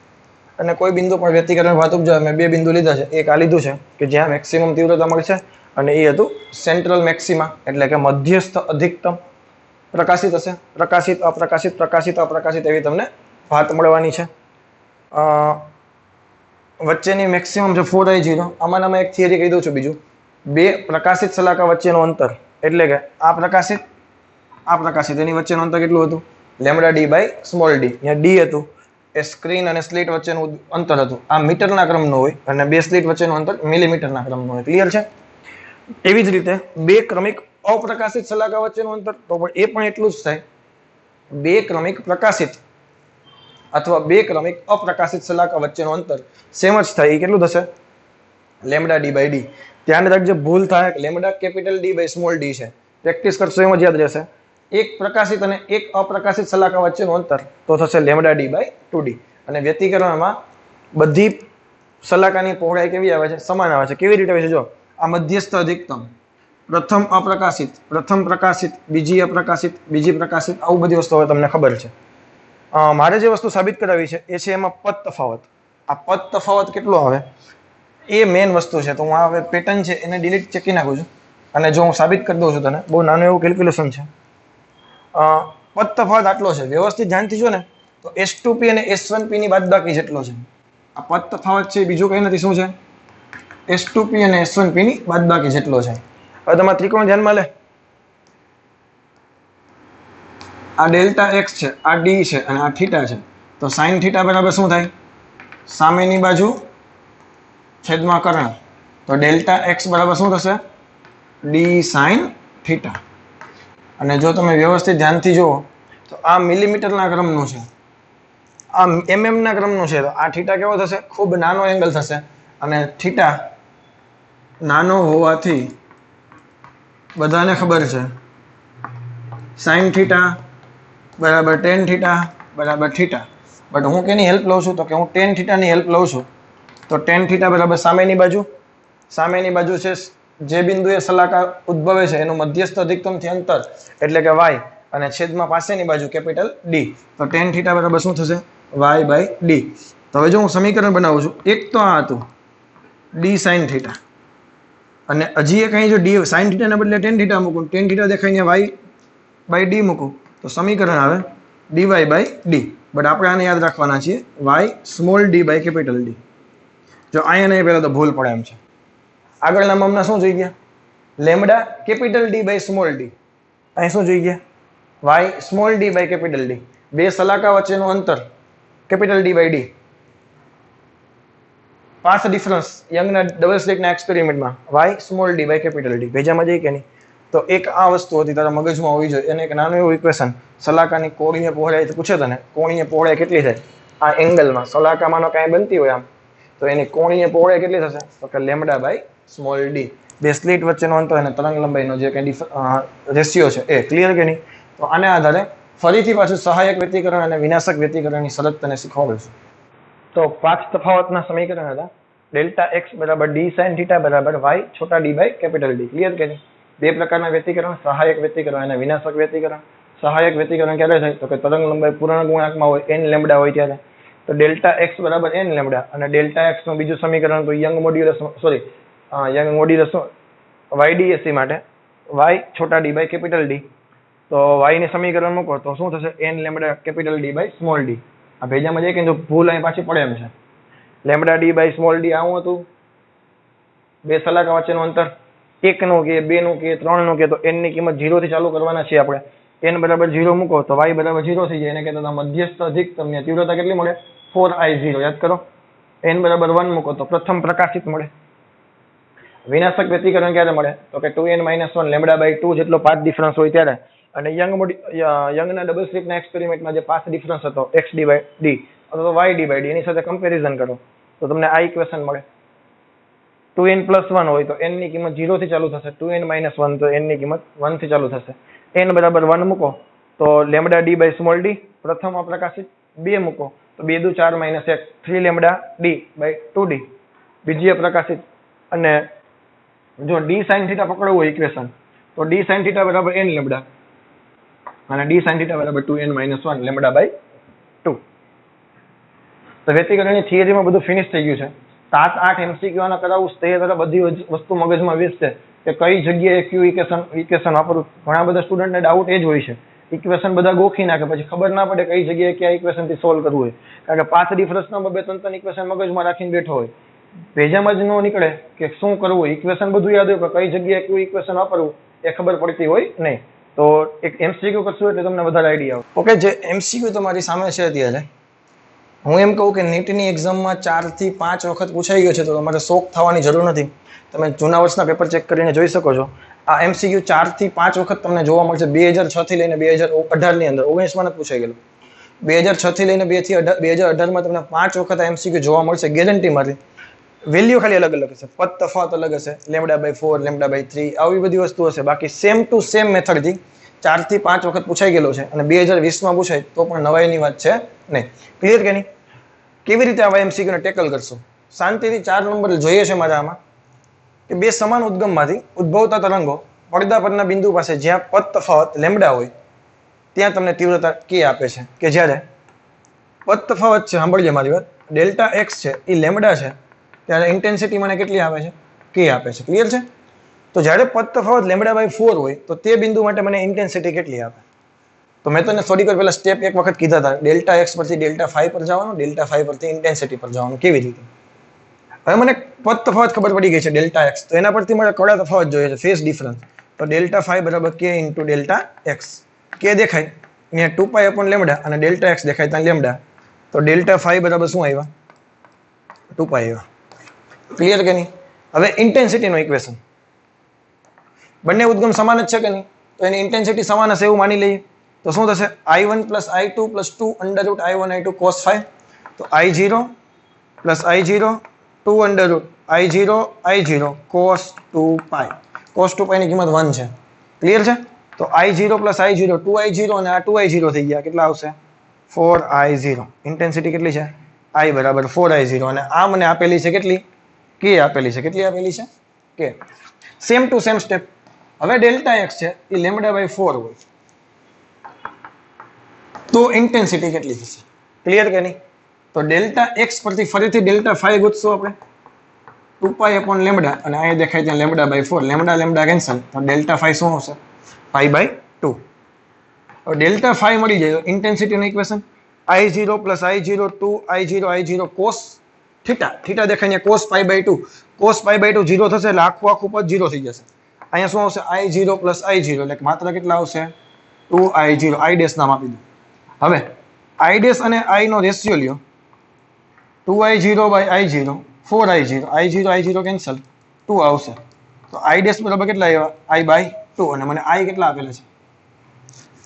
અને કોઈ બિંદુ પર વ્યતિકરણ વાત ઉપજાવે, મેં બે બિંદુ લીધા છે, એક આ લીધું છે કે જ્યાં મેક્સિમમ તીવ્રતા મળશે અને એ હતું સેન્ટ્રલ મેક્સિમા, એટલે કે મધ્યસ્થ અધિકતમ પ્રકાશિત હશે. પ્રકાશિત અપ્રકાશિત પ્રકાશિત અપ્રકાશિત એવી તમને વાત મળવાની છે. વચ્ચેની મેક્સિમમ છે 4I0. આમાં એક થિયરી કહી દઉં છું. બીજું, બે પ્રકાશિત સલાકા વચ્ચેનું અંતર, એટલે કે આ પ્રકાશિત એની વચ્ચેનું અંતર કેટલું હતું? Lambda D by small D. અહીંયા ડી હતું એ સ્ક્રીન અને સ્લિટ વચ્ચેનું અંતર હતું. આ મીટરના ક્રમનું હોય અને બે સ્લિટ વચ્ચેનું અંતર મિલીમીટરના ક્રમનું હોય. ક્લિયર છે? એવી જ રીતે બે ક્રમિક અપ્રકાશિત સલાકા વચ્ચેનું અંતર તો પણ એ પણ એટલું જ થાય. બે ક્રમિક પ્રકાશિત અથવા બે ક્રમિક અપ્રકાશિત સલાકા વચ્ચેનું અંતર સેમ જ થાય. એ કેટલું થશે? Lambda D by D. ધ્યાન રાખજો, ભૂલ થાય lambda capital D by small D છે. પ્રેક્ટિસ કરશો એમ જ યાદ રહેશે. એક પ્રકાશિત અને એક અપ્રકાશિત સલાકા વચ્ચેનું અંતર તો થશે લેમ્ડા ડી બાય 2D. અને વ્યતિકરણમાં બધી સલાકાની પહોળાઈ કેવી આવે છે? સમાન આવે છે. કેવી રીતે આવે છે? જો, આ મધ્યસ્થ અધિકતમ, પ્રથમ અપ્રકાશિત, પ્રથમ પ્રકાશિત, બીજી અપ્રકાશિત, બીજી પ્રકાશિત, આવું બધી વસ્તુ હવે તમને ખબર છે. મારે જે વસ્તુ સાબિત કરાવી છે એ છે એમાં પદ તફાવત. આ પદ તફાવત કેટલો આવે એ મેઇન વસ્તુ છે. તો હું આ હવે પેટર્ન છે એને ડિલીટ ચેકી નાખું છું અને જો હું સાબિત કરી દઉં છું તને, બહુ નાનું એવું કેલ્ક્યુલેશન છે. પદ તફાવત આટલો છે. વ્યવસ્થિત ધ્યાનથી જો ને તો S2P અને S1P ની બાદબાકી જેટલો છે. આ પદ તફાવત છે બીજું કંઈ નથી. શું છે? S2P અને S1P ની બાદબાકી જેટલો છે. હવે તમારે ત્રિકોણ ધ્યાનમાં લે. આ ડેલ્ટા x છે, આ d છે અને આ થીટા છે. તો સાઇન થીટા બરાબર શું થાય? સામેની બાજુ છેદમાં કર્ણ. તો ડેલ્ટા x બરાબર શું થશે? d sine theta. અને જો તમે વ્યવસ્થિત ધ્યાનથી જુઓ તો આ મિલીમીટરના ક્રમનું છે, આ mm ના ક્રમનું છે. તો આ થીટા કેવો થશે? ખૂબ નાનો એંગલ થશે. અને થીટા નાનો હોવાથી બધાને ખબર છે સાઇન થીટા બરાબર ટેન થીટા બરાબર થીટા. બટ હું કેની હેલ્પ લઉં છું? તો કે હું ટેન થીટાની હેલ્પ લઉં છું. તો ટેન થીટા બરાબર સામેની બાજુ છે જે બિંદુએ સલાકા ઉદ્ભવે છે એનું મધ્યસ્થ અધિકતમથી અંતર, એટલે કે y, અને છેદમાં પાસેની બાજુ કેપિટલ D. તો ટેન થીટા બરાબર શું થશે? y by d. તો હવે જો હું સમીકરણ બનાવું છું, એક તો આ હતું d સાઇન થીટા, અને હજી એક અહીં જો d સાઇન થીટાના બદલે ટેન થીટા મૂકું, ટેન થીટા દેખાઈને y બાય d મૂકું તો સમીકરણ આવે dy બાય d. બટ આપણે આને યાદ રાખવાના છીએ y small d by capital D. જો અહીંયા નહીં પહેલાં તો ભૂલ પડે એમ છે. આગળના મામલા શું જોઈ ગયા? Lambda capital D by small d. અહીં શું જોઈ ગયા? y small d by capital D. બે સલાકા વચ્ચેનું અંતર capital D by d. Path difference યંગના ડબલ સ્લિટના એક્સપેરિમેન્ટમાં y small d by capital D. ભેજામાં જઈ કે નહીં? તો એક આ વસ્તુ હતી તારા મગજમાં હોવી જોઈએ. એને એક નાનું એવું ઇક્વેશન, સલાકાની કોણીય પહોળાઈ પૂછે તને, કોણીય પહોળાઈ કેટલી થાય આ એંગલમાં? સલાકામાંનો કાંઈ બનતી હોય આમ તો એની કોણીય પહોળાઈ કેટલી થશે? તો કે લેમ્ડા બાય સ્મોલ d. બે સ્લિટ વચ્ચેનો અંતર અને તરંગ લંબાઈનો જે કંઈ રેશિયો છે એ. ક્લિયર કે નહીં? તો આને આધારે ફરીથી પાછું સહાયક વ્યતિકરણ અને વિનાશક વ્યતિકરણની શરત તને શીખવાડું છું. તો પાથ તફાવતના સમીકરણ હતા ડેલ્ટા x બરાબર d સાઇન થીટા બરાબર y છોટા d by capital D. Clear કે નહીં? બે પ્રકારના વ્યતિકરણ, સહાયક વ્યતિકરણ અને વિનાશક વ્યતિકરણ. સહાયક વ્યતિકરણ ક્યારે થાય? તો કે તરંગ લંબાઈ પૂર્ણ ગુણાંકમાં હોય, n લેમ્ડા હોય ત્યારે. તો ડેલ્ટા x બરાબર n લેમ્ડા, અને ડેલ્ટા x નું બીજું સમીકરણ તો યંગ મોડ્યુલસ YDAC માટે y છોટા d બાય કેપિટલ D. તો y ને સમીકરણ મૂકો તો શું થશે? n lambda capital D by small d. આ ભેજામાં જઈ કે જો ભૂલ અહીં પાછી પડે એમ છે. Lambda d by small d આવું હતું. બે સલાકા વચ્ચેનું અંતર, એકનું કે બેનું કે ત્રણનું કે, તો n ની કિંમત 0 થી ચાલુ કરવાના છીએ આપણે. n બરાબર 0 મૂકો તો y બરાબર 0 થઈ જાય. એને કહેતા મધ્યસ્થ અધિકતમ તીવ્રતા કેટલી મળે? 4I0. યાદ કરો. n બરાબર 1 મૂકો તો પ્રથમ પ્રકાશિત મળે. વિનાશક વ્યતિકરણ ક્યારે મળે? તો કે 2n - 1 λ/2 જેટલો પાથ ડિફરન્સ હોય ત્યારે. અને યંગના ડબલ સ્લિટના એક્સપેરિમેન્ટમાં જે પાથ ડિફરન્સ હતો xd/d અથવા y/d એની સાથે કમ્પેરિઝન કરો તો તમને આ ઇક્વેશન મળે. 2n + 1 હોય તો n ની કિંમત 0 થી ચાલુ થશે. 2n - 1 તો n ની કિંમત 1 થી ચાલુ થશે. n બરાબર 1 મૂકો તો λd/d પ્રથમ અપ્રકાશિત. 2 મૂકો તો 2 દુ 4 - 1 3 λd/2d બીજી અપ્રકાશિત. અને જો d sin θ પકડવું હોય ઇક્વેશન તો d sin θ બરાબર n લેમ્ડા અને d sin θ બરાબર 2n - 1 λ/2. તો વ્યતિકરણની થિયરીમાં બધું ફિનિશ થઈ ગયું છે. 7-8 MCQ આના કરાવું તે બધી વસ્તુ મગજમાં બેસશે કે કઈ જગ્યાએ કયું ઇક્વેશન વાપરવું. ઘણા બધા સ્ટુડન્ટને ડાઉટ એ જ હોય છે. ઇક્વેશન બધા ગોખી નાખે પછી ખબર ના પડે કઈ જગ્યાએ કયા ઇક્વેશન થી સોલ્વ કરવું હોય. કારણ કે પાથ ડિફરન્સના બબે ત્રણ ઇક્વેશન મગજમાં રાખીને બેઠો હોય. ભેજામાં જ ન નીકળે કે શું કરવું. ઇક્વેશન બધું યાદ હોય પણ કઈ જગ્યાએ કયું ઇક્વેશન વાપરવું એ ખબર પડતી હોય નહીં. તો એક MCQ કરશું એટલે તમને વધારે આઈડિયા આવે. ઓકે, જે MCQ તમારી સામે છે અત્યારે, હું એમ કહું કે નીટની એક્ઝામમાં 4 થી 5 વખત પૂછાઈ ગયો છે તો તમારે શોક થવાની જરૂર નથી. તમે જૂના વર્ષના પેપર ચેક કરીને જોઈ શકો છો. આ MCQ 4 થી 5 વખત તમને જોવા મળશે. 2006 થી લઈને 2018 ની અંદર 19માં નથી પૂછાઈ ગયેલું. 2006 થી લઈને 2018માં તમને 5 વખત આ MCQ જોવા મળશે ગેરંટી મારી. વેલ્યુ ખાલી અલગ અલગ હશે, પદ તફાવત અલગ હશે, λ/4 λ/3 આવી બધી વસ્તુ હશે. બાકી સેમ ટુ સેમ મેથડથી 4 થી 5 વખત પૂછાઈ ગયેલો છે અને 2020માં પૂછાય તો પણ નવાઈની વાત છે નહીં. ક્લિયર કે નહીં? કેવી રીતે આવા MCQ ને ટેકલ કરશો? શાંતિથી 4 નંબર જોઈએ છે મારા આમાં કે બે સમાન ઉદ્ગમમાંથી ઉદ્ભવતા તરંગો પડદા પરના બિંદુ પાસે જ્યાં પદ તફાવત લેમ્ડા હોય ત્યાં તમને તીવ્રતા k આપે છે. કે જ્યારે પદ તફાવત છે, સાંભળજે મારી વાત, ડેલ્ટા x છે એ લેમ્ડા છે ત્યારે ઇન્ટેન્સિટી મને કેટલી આપે છે? k આપે છે. ક્લિયર છે? તો જ્યારે પદ તફાવત λ/4 હોય તો તે બિંદુ માટે મને ઇન્ટેન્સિટી કેટલી આપે? તો મેં તને થોડીક વાર પહેલા સ્ટેપ એક વખત કીધા હતા. ડેલ્ટા x પરથી ડેલ્ટા ફાઈ પર જવાનું, ડેલ્ટા ફાઈ પરથી ઇન્ટેન્સિટી પર જવાનું. કેવી રીતે? હવે મને પદ તફાવત ખબર પડી ગઈ છે ડેલ્ટા x, તો એના પરથી મારે કડા તફાવત જોઈએ છે, ફેઝ ડિફરન્સ. તો ડેલ્ટા ફાઈ બરાબર k into delta x. k દેખાય અહીંયા 2π/λ અને ડેલ્ટા x દેખાય ત્યાં લેમ્ડા. તો ડેલ્ટા ફાઈ બરાબર શું આવ્યા? 2π આવ્યા. ક્લિયર કે નહીં? હવે ઇન્ટેન્સિટીનો ઇક્વેશન, બંને ઉદ્ગમ સમાન જ છે કે નહીં? તો એની ઇન્ટેન્સિટી સમાન હશે એવું માની લઈએ તો શું થશે? I1 + I2 + 2 √I1 I2 cos phi. તો I0 + I0 2 √I0 I0 cos 2π. cos 2π ની કિંમત 1 છે. ક્લિયર છે? તો I0 + I0 2I0 અને આ 2I0 થઈ ગયા. કેટલા આવશે? 4I0. ઇન્ટેન્સિટી કેટલી છે? I બરાબર 4I0 અને આ મને આપેલી છે કેટલી? k આપેલી છે. કેટલી આપેલી છે? k. Same to same step. હવે ડેલ્ટા x છે એ λ/4 હોય તો ઇન્ટેન્સિટી કેટલી થશે? ક્લિયર કે નહીં? તો ડેલ્ટા x પરથી ફરીથી ડેલ્ટા ફાઈ ગોતશું આપણે. 2π/λ અને અહીંયા દેખાય ત્યાં λ/4. લેમ્ડા કેન્સલ તો ડેલ્ટા ફાઈ શું હશે? π/2. હવે ડેલ્ટા ફાઈ મળી જાય તો ઇન્ટેન્સિટીનું equation I0 + I0 2I0 I0 cos theta. Theta દેખાય અહીંયા cos π/2. cos π/2 0 થશે એટલે આખું પદ 0 થઈ જશે. અહીંયા શું આવશે? I0 + I0 એટલે માત્ર કેટલા આવશે? 2I0. I ડેશ નામ આપી દો. હવે I ડેશ અને I નો રેશિયો લ્યો. 2I0/I0 4I0. I0 કેન્સલ, 2 આવશે. તો I ડેશ બરાબર કેટલા આવ્યા? I/2 અને મને I કેટલા આપેલા છે?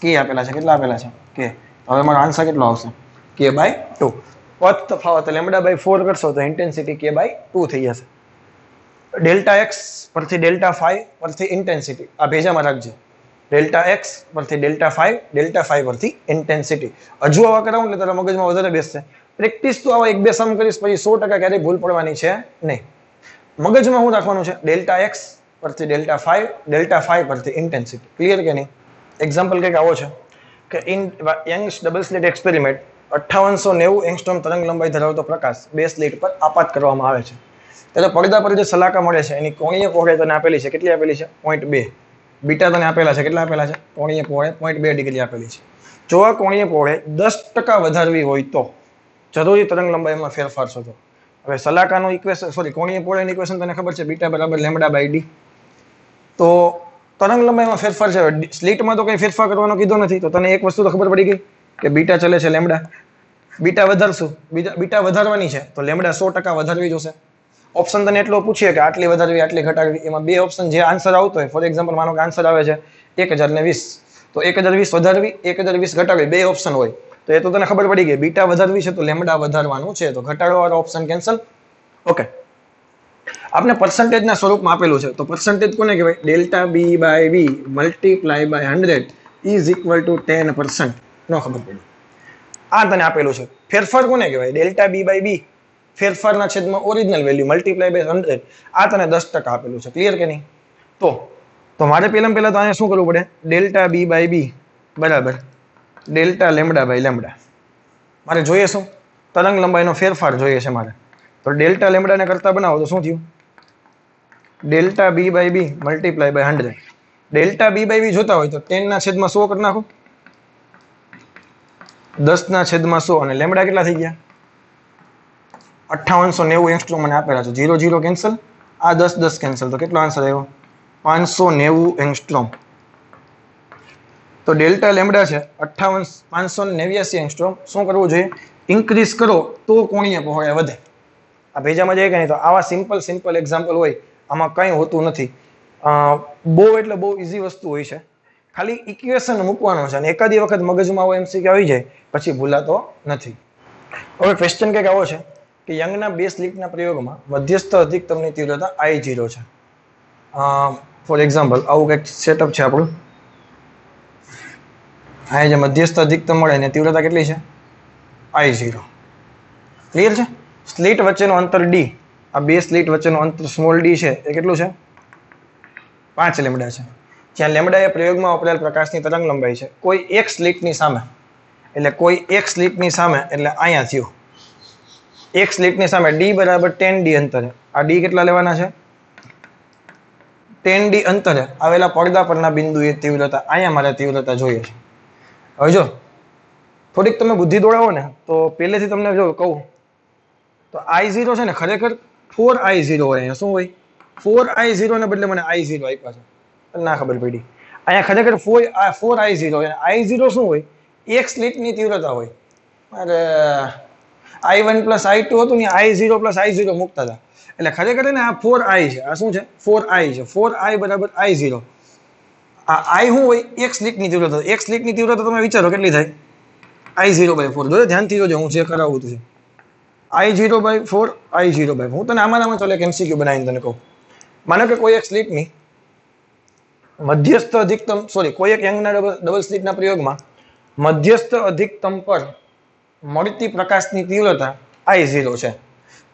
k આપેલા છે. કેટલા આપેલા છે? k. હવે મારો આન્સર કેટલો આવશે? k/2. પદ તફાવત λ/4 કરશો તો ઇન્ટેન્સિટી k/2 થઈ જશે. ડેલ્ટા x પરથી ડેલ્ટા ફાઈ પરથી ઇન્ટેન્સિટી આ ભેજામાં રાખજે. ડેલ્ટા x પરથી ડેલ્ટા ફાઈ પરથી ઇન્ટેન્સિટી. હજુ આવા કરાવું એટલે તારા મગજમાં વધારે બેસશે. પ્રેક્ટિસ તો આવા 1-2 સમ કરીશ પછી 100% ક્યારેય ભૂલ પડવાની છે નહીં. મગજમાં શું રાખવાનું છે? ડેલ્ટા x પરથી ડેલ્ટા ફાઈ પરથી ઇન્ટેન્સિટી. ક્લિયર કે નહીં? એક્ઝામ્પલ કંઈક આવો છે કે in Young's double slit experiment 5890 angstrom તરંગ લંબાઈ ધરાવતો પ્રકાશ બે સ્લિટ પર આપાત કરવામાં આવે છે. ત્યારે પડદા પર જે સલાકા મળે છે એની કોણીય પહોળાઈ તને આપેલી છે. કેટલી આપેલી છે? 0.2. બીટા તને આપેલા છે. કેટલા આપેલા છે? કોણીય પહોળાઈ 0.2 ડિગ્રી આપેલી છે. જો આ કોણીય પહોળાઈ 10% વધારવી હોય તો જરૂરી તરંગ લંબાઈમાં ફેરફાર શોધો. હવે સલાકાનું ઇક્વેશન કોણીય પહોળાઈનું ઇક્વેશન તને ખબર છે બીટા બરાબર λ/d. તો તરંગ લંબાઈમાં ફેરફાર છે. સ્લિટમાં તો કંઈ ફેરફાર કરવાનો કીધો નથી તો તને એક વસ્તુ તો ખબર પડી ગઈ કે બીટા ચલે છે લેમ્ડા. બીટા વધારશું, બીટા વધારવાની છે તો લેમડા 100% વધારવી જોશે. ઓપ્શન તને એટલો પૂછીએ કે આટલી વધારવી આટલી ઘટાડવી, એમાં બે ઓપ્શન જે આન્સર આવતો હોય, ફોર એક્ઝામ્પલ માનો કે આન્સર આવે છે 1020, તો 1020 વધારવી 1020 ઘટાડવી, બે ઓપ્શન હોય તો એ તો તને ખબર પડી ગઈ. બીટા વધારવી છે તો લેમડા વધારવાનું છે, તો ઘટાડવાવાળો ઓપ્શન કેન્સલ. ઓકે, આપણે પર્સન્ટેજના સ્વરૂપમાં આપેલું છે, તો પર્સન્ટેજ કોને કહેવાય? Delta B by V multiply by 100 is equal to 10%. ન ખબર પડી, આ તને આપેલું છે. ફેરફાર કોને કહેવાય? ડેલ્ટા બી બાય બી ફેરફારના છેદમાં ઓરિજિનલ વેલ્યુ મલ્ટીપ્લાય બાય 100, આ તને 10% આપેલું છે. ક્લિયર કે નહીં? તો મારે પહેલા તો અહીંયા શું કરવું પડે? ડેલ્ટા બી બાય બી બરાબર ડેલ્ટા લેમડા બાય લેમડા. મારે જોઈએ શું? તરંગ લંબાઈનો ફેરફાર જોઈએ છે મારે. તો ડેલ્ટા લેમડાને કરતા બનાવો તો શું થયું? Delta B by B multiply by 100. Delta B by B જોતા હોય તો 10/100 કરી નાખો, 10/100, અને લેમડા કેટલા થઈ ગયા? 5890 એંગસ્ટ્રોમ મને આપેલા છે. 0 0 કેન્સલ, આ 10 10 કેન્સલ, તો કેટલો આન્સર આવ્યો? 590 એંગસ્ટ્રોમ. તો ડેલ્ટા લેમડા છે 589 એંગસ્ટ્રોમ. શું કરવું જોઈએ? ઇન્ક્રીઝ કરો તો કોણીય પહોળાઈ વધે. આ ભેજામાં જાય કે નહીં? તો આવા સિમ્પલ એક્ઝામ્પલ હોય, આમાં કંઈ હોતું નથી. બહુ એટલે બહુ ઇઝી વસ્તુ હોય છે. ખાલી ઇક્વેશન મૂકવાનો છે અને એકાદી વખત મગજમાં આવો એમસીક્યુ આવી જાય પછી ભૂલાતો નથી. હવે ક્વેશ્ચન કંઈક આવો છે કે યંગના બે સ્લિટના પ્રયોગમાં મધ્યસ્થ અધિકતમની તીવ્રતા I0 છે. ફોર એક્ઝામ્પલ આવું કંઈક સેટઅપ છે આપણું. આ જે મધ્યસ્થ અધિકતમ મળે ને તીવ્રતા કેટલી છે? I0. ક્લિયર છે? સ્લિટ વચ્ચેનું અંતર d, આ બે સ્લિટ વચ્ચેનું અંતર સ્મોલ d છે એ કેટલું છે? 5 લેમડા છે. જ્યાં લેમડા એ પ્રયોગમાં વપરાયેલ પ્રકાશની તરંગ લંબાઈ છે કોઈ એક સ્લિટની સામે, એટલે કોઈ એક સ્લિટની સામે એટલે અહીંયા થયું એક સ્લિટની સામે d બરાબર 10d અંતરે. આ d કેટલા લેવાના છે? 10d અંતરે આવેલા પડદા પરના બિંદુએ તીવ્રતા, અહીંયા મારે તીવ્રતા જોઈએ છે. હવે જો થોડીક તમે બુદ્ધિ દોડાવો ને તો પહેલેથી તમને જો કહું તો I0 છે ને ખરેખર 4I0 હોય. અહીંયા શું હોય? 4I0 ને બદલે મને I0 આપ્યા છે, ના ખબર પડી. અહીંયા ખરેખર 4I0 હોય. I0 શું હોય? એક સ્લિટની તીવ્રતા હોય. અરે I1 પ્લસ I2 હતું ને, I0 પ્લસ I0 મૂકતા હતા, એટલે ખરેખર ને આ 4I છે. આ શું છે? 4I છે. 4I બરાબર I0. આ I શું હોય? એક સ્લિટની તીવ્રતા. એક સ્લિટની તીવ્રતા તમે વિચારો કેટલી થાય? I0/4. જો ધ્યાનથી જોજો, હું જે કરાવું છું I0/4, I0/4. હું તને આમાં ચાલે એક MCQ બનાવીને તને કહું. માનો કે કોઈ એક સ્લિટની મધ્યસ્થ અધિકતમ, કોઈ એક યંગના ડબલ સ્લિટના પ્રયોગમાં મધ્યસ્થ અધિકતમ પર મળતી પ્રકાશની તીવ્રતા I0 છે.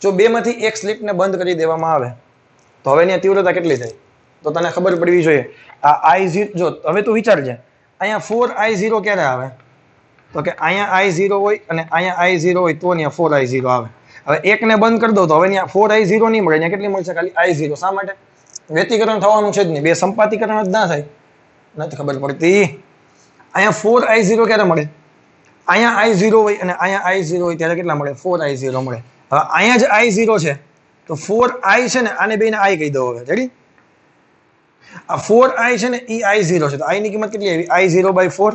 જો બેમાંથી એક સ્લિટને બંધ કરી દેવામાં આવે તો હવે એની તીવ્રતા કેટલી થાય? તો તને ખબર પડવી જોઈએ. આ I0 જો હવે તું વિચારજે, અહીંયા 4I0 ક્યારે આવે? તો કે અહીંયા I0 હોય અને અહીંયા I0 હોય તો અહીંયા 4I0 આવે. હવે એકને બંધ કરી દો તો હવે અહીંયા 4I0 નહીં મળે, અહીંયા કેટલી મળશે? ખાલી I0. શા માટે? વ્યતિકરણ થવાનું છે જ નહીં, બે સંપાતીકરણ જ ના થાય. નથી ખબર પડતી. અહીંયા 4I0 ક્યારે મળે? અહીંયા I0 હોય અને અહીંયા I0 હોય ત્યારે કેટલા મળે? 4I0 મળે. હવે અહીંયા જ I0 છે તો 4I છે ને, આને બેને I કહી દો. હવે રેડી? આ 4I છે ને એ I0 છે, તો I ની કિંમત કેટલી આવી? I0/4.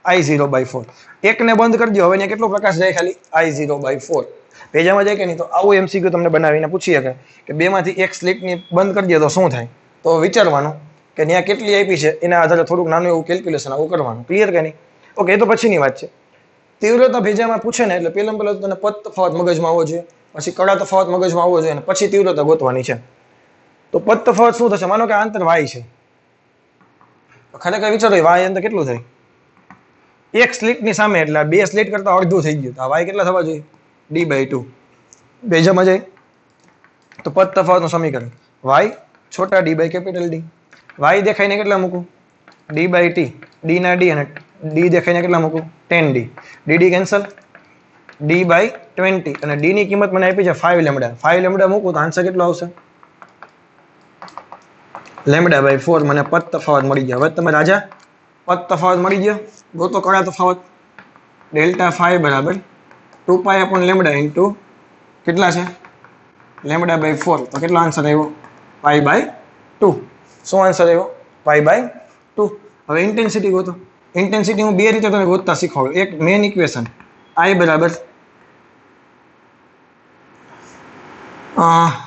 I0/4. એકને બંધ કરી દો, હવે અહીંયા કેટલો પ્રકાશ જાય? ખાલી I0/4. પેજામાં જાય કે નહીં? તો આવું MCQ તમને બનાવીને પૂછી શકે કે બેમાંથી એક સ્લિટની બંધ કરી દે તો શું થાય? તો વિચારવાનું કે ત્યાં કેટલી આપી છે એના આધારે થોડુંક નાનું એવું કેલ્ક્યુલેશન આવું કરવાનું. ક્લિયર કે નહીં? ઓકે, એ તો પછીની વાત છે. તીવ્રતા ભેજામાં પૂછે ને એટલે પહેલાં તને પદ તફાવત મગજમાં આવવો જોઈએ, પછી કડા તફાવત મગજમાં આવવો જોઈએ, અને પછી તીવ્રતા ગોતવાની છે. તો પદ તફાવત શું થશે? માનો કે આંતર y છે, ખરેખર વિચારો y અંતર કેટલું થાય? એક સ્લિટની સામે, એટલે બે સ્લિટ કરતા અડધું થઈ ગયું. તો y કેટલા થવા જોઈએ? d/2. ભેજામાં જાય તો પદ તફાવતનું સમીકરણ y છોટા d/D. y દેખાઈને કેટલા મૂકું? d/t. d ના d અને d દેખાઈને કેટલા મૂકું? 10d. dd કેન્સલ, d/20, અને d ની કિંમત મને આપી છે 5 લેમડા. 5 લેમડા મૂકું તો આન્સર કેટલો આવશે? લેમડા/4. મને પદ તફાવત મળી ગયા. હવે તમે રાજા પદ તફાવત મળી ગયો, ગોતો કડા તફાવત. ડેલ્ટા 5 બરાબર 2π/લેમડા ઇન્ટુ કેટલા છે? લેમડા/4. તો કેટલો આન્સર આવ્યો? π/2. શું આન્સર આવ્યો? π/2. હવે ઇન્ટેન્સિટી ગોતો. ઇન્ટેન્સિટી હું બે રીતે તને ગોતતા શીખવાડું. એક મેઇન ઇક્વેશન I બરાબર I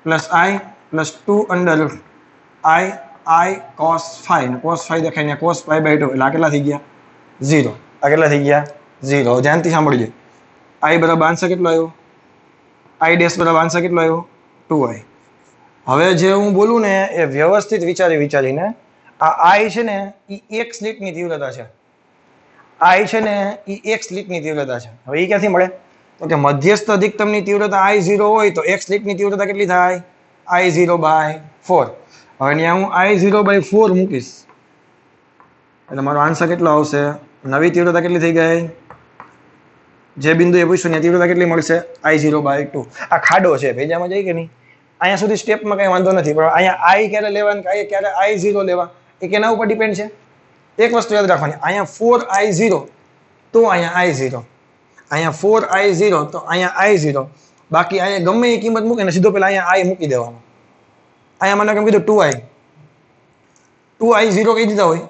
plus 2 under root I cos phi ને cos phi દેખાય ને cos pi by 2 એટલે આ કેટલા થઈ ગયા 0 આ કેટલા થઈ ગયા 0 ધ્યાનથી સાંભળજો I બરાબર આન્સર કેટલો આવ્યો I ડેશ બરાબર આન્સર કેટલો આવ્યો 2i હવે જે હું બોલું ને એ વ્યવસ્થિત વિચારીને આ I છે ને એ એક સ્લિટની તીવ્રતા છે I છે ને એ એક સ્લિટની તીવ્રતા છે હવે એ ક્યાંથી મળે તો કે મધ્યસ્થ અધિકતમની તીવ્રતા I0 હોય તો એક સ્લિટની તીવ્રતા કેટલી થાય I0 by 4 હવે અહીંયા હું I0 by 4 મૂકીશ એટલે મારો આન્સર કેટલો આવશે નવી તીવ્રતા કેટલી થઈ ગઈ જે બિંદુએ પૂછ્યું ને તીવ્રતા કેટલી મળશે I0 by 2 આ ખાડો છે ભેજામાં જાય કે નહીં અહીંયા સુધી સ્ટેપમાં કંઈ વાંધો નથી પણ અહીંયા I ક્યારે લેવાનું ક્યારે I0 લેવા એ કેના ઉપર ડિપેન્ડ છે એક વસ્તુ યાદ રાખવાની અહીંયા 4I0 તો અહીંયા I0 અહીંયા 4I0 તો અહીંયા I0 બાકી અહીંયા ગમે એ કિંમત મૂકે ને સીધો પેલા અહીંયા I મૂકી દેવાનો અહીંયા મને કેમ કીધું 2I0 કહી દીધા હોય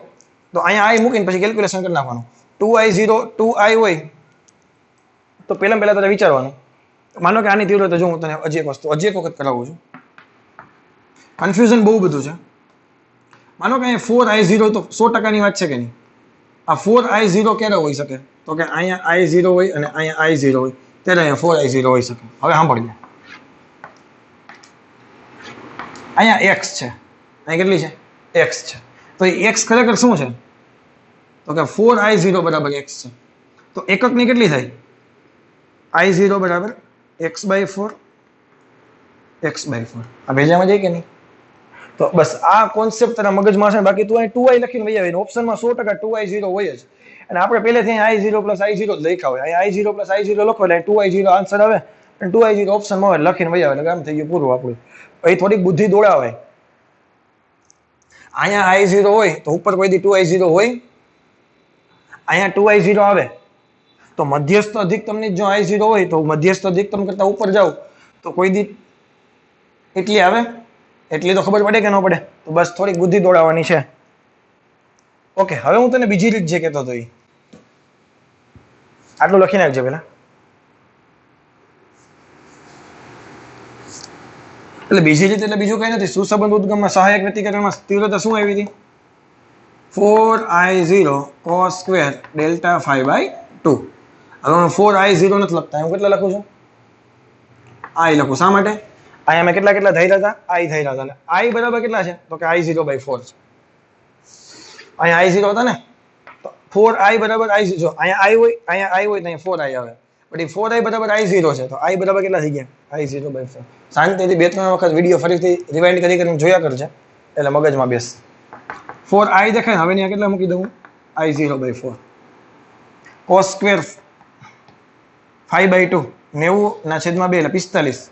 તો અહીંયા I મૂકીને પછી કેલ્ક્યુલેશન કરી નાખવાનું 2I હોય તો પહેલા તારે વિચારવાનું માનો કે આની તીવ્રતા જો હું તને હજી એક વખત કરાવું છું કન્ફ્યુઝન બહુ બધું છે માનો કે અહીંયા 4I0 તો 100%ની વાત છે કે નહીં આ 4I0 ક્યારે હોઈ શકે તો કે અહીંયા I0 હોય અને અહીંયા I0 હોય ત્યારે અહીંયા 4I0 હોઈ શકે હવે સાંભળજો અહીંયા x છે અહીં કેટલી છે x છે તો એ x ખરેખર શું છે તો કે 4I0 બરાબર x છે તો એકકની કેટલી થાય I0 બરાબર x/4 આ ભેજામાં જાય કે નહીં તો બસ આ કોન્સેપ્ટ તારા મગજમાં છે બાકી તું અહીં 2i લખીને વહી આવે ઓપ્શનમાં 100% 2I0 હોય જ અને આપણે પહેલેથી I0 + I0 જ લખ્યા હોય અહીં I0 + I0 લખો એટલે 2I0 આન્સર આવે અને 2I0 ઓપ્શનમાં આવે લખીને વહી આવે એટલે કામ થઈ ગયું પૂરું આપણું અહીં થોડીક બુદ્ધિ દોડાવે અહીંયા I0 હોય તો ઉપર કોઈ દી 2I0 હોય અહીંયા 2I0 આવે તો મધ્યસ્થ અધિકતમની જો I0 હોય તો મધ્યસ્થ અધિકતમ કરતા ઉપર જાવ તો કોઈ દી એટલી આવે એટલી તો ખબર પડે કે ન પડે તો બસ થોડીક બુદ્ધિ દોડાવવાની છે ઓકે હવે હું તને બીજી રીત જે કહેતો હતો આટલું લખી નાખજે પેલા એટલે બીજી રીત એટલે બીજું કઈ નથી સુસંબંધ ઉદ્ગમમાં સહાયક વ્યતિકરણમાં તીવ્રતા શું આવી હતી 4I0 cos square delta phi by 2 હવે હું 4I0 નથી લખતા હું કેટલા લખું છું I લખું શા માટે અહીંયા મેં કેટલા ધર્યા હતા I ધર્યા હતા I બરાબર કેટલા છે તો કે I0 by 4 છે અહીંયા I0 હતા ને તો 4I બરાબર I0 જો અહીંયા I હોય તો અહીંયા 4I આવે પણ 4I બરાબર I0 છે તો I બરાબર કેટલા થઈ ગયા I0 by 4 શાંતિથી 2-3 વખત વિડીયો ફરીથી રિવાઇન્ડ કરીને જોયા કરજે એટલે મગજમાં બેસ 4I દેખાય હવે અહીંયા કેટલા મૂકી દઉં I0 by 4 cos square phi by 2 90/2 એટલે 45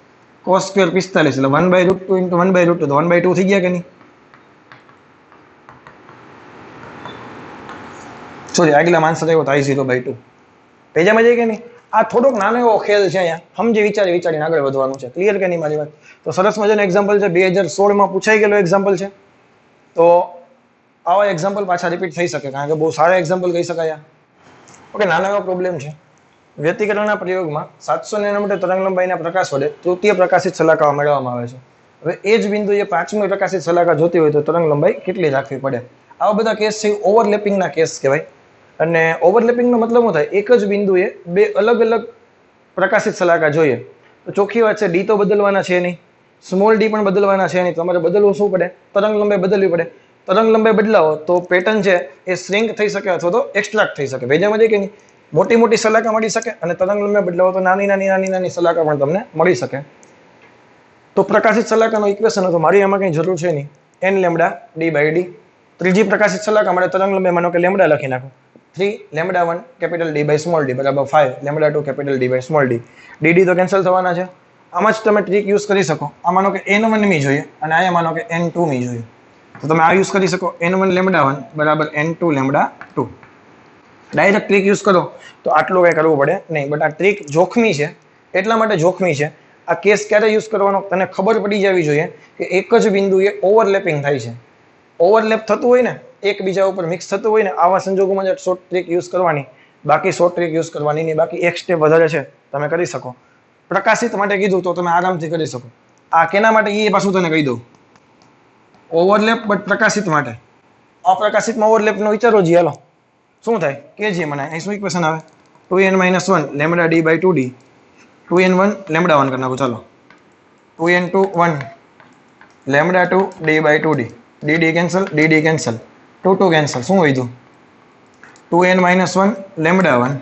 cos square 45 એટલે 1/√2 into 1/√2 તો 1/2 થઈ ગયા કે નહીં સોરી આગલા આન્સર આવ્યો તો I0 by 2 પેજામાં જાય કે નહીં આ થોડોક નાનો એવો ખેલ છે અહીંયા સમજી વિચારીને આગળ વધવાનું છે ક્લિયર કે નહીં મારી વાત તો સરસ મજાનું એક્ઝામ્પલ છે 2016 માં પૂછાઈ ગયેલો એક્ઝામ્પલ છે તો આવા એક્ઝામ્પલ પાછા રિપીટ થઈ શકે કારણ કે બહુ સારા એક્ઝામ્પલ કહી શકાય ઓકે નાનો એવો પ્રોબ્લેમ છે વ્યતિકરણના પ્રયોગમાં 700 નેનોમીટર તરંગ લંબાઈના પ્રકાશ વડે તૃતીય પ્રકાશિત શલાકા મેળવવામાં આવે છે હવે એ જ બિંદુએ પાંચમી પ્રકાશિત શલાકા જોતી હોય તો તરંગ લંબાઈ કેટલી રાખવી પડે આવા બધા કેસ છે ઓવરલેપિંગના કેસ કહેવાય અને ઓવરલેપિંગનો મતલબ શું થાય એક જ બિંદુએ બે અલગ અલગ પ્રકાશિત શલાકા જોઈએ તો ચોખ્ખી વાત છે ડી તો બદલવાના છે નહીં સ્મોલ ડી પણ બદલવાના છે નહીં તમારે બદલવું શું પડે તરંગ લંબાઈ બદલવી પડે તરંગ લંબાઈ બદલાવો તો પેટર્ન છે એ શ્રિંક થઈ શકે અથવા તો એક્સ્ટ્રાક્ટ થઈ શકે ભેજામાં જાય કે નહીં મોટી શલાકા મળી શકે અને તરંગ લંબાઈ બદલાવો તો નાની શલાકા પણ તમને મળી શકે તો પ્રકાશિત શલાકાનો ઇક્વેશન હતો મારી એમાં કંઈ જરૂર છે નહીં n લેમ્ડા d/d ત્રીજી પ્રકાશિત શલાકા માટે તરંગ લંબાઈ માનો કે લેમ્ડા લખી નાખો 3 λ1 capital d by small d બરાબર 5 λ2 capital d by small d dd તો કેન્સલ થવાના છે આમાં જ તમે ટ્રીક યુઝ કરી શકો આ માનો કે n1 મી જોઈએ અને અહીંયા માનો કે n2 મી જોઈએ તો તમે આ યુઝ કરી શકો n1 λ1 બરાબર n2 λ2 ડાયરેક્ટ ટ્રીક યુઝ કરો તો આટલું કંઈ કરવું પડે નહીં બટ આ ટ્રીક જોખમી છે એટલા માટે જોખમી છે આ કેસ ક્યારે યુઝ કરવાનો તને ખબર પડી જવી જોઈએ કે એક જ બિંદુએ ઓવરલેપિંગ થાય છે ઓવરલેપ થતું હોય ને એકબીજા ઉપર મિક્સ થતું હોય ને આવા સંજોગોમાં શોર્ટ ટ્રીક યુઝ કરવાની બાકી શોર્ટ ટ્રીક યુઝ કરવાની નહીં બાકી એક સ્ટેપ વધારે છે તમે કરી શકો પ્રકાશિત માટે કીધું તો તમે આરામથી કરી શકો. આ કેના માટે એ પાછું તને કહી દઉં. ઓવરલેપ બટ પ્રકાશિત માટે. અપ્રકાશિતમાં ઓવરલેપનો વિચારો જી હાલો શું થાય કે જે મને અહીં શું ઇક્વેશન આવે 2n-1 lambda D by 2d 2n1 lambda 1 કરી નાખો ચાલો 2n2 1 lambda 2 d by 2d dd cancel 2 cancel શું વધ્યું 2n-1 લેમડા 1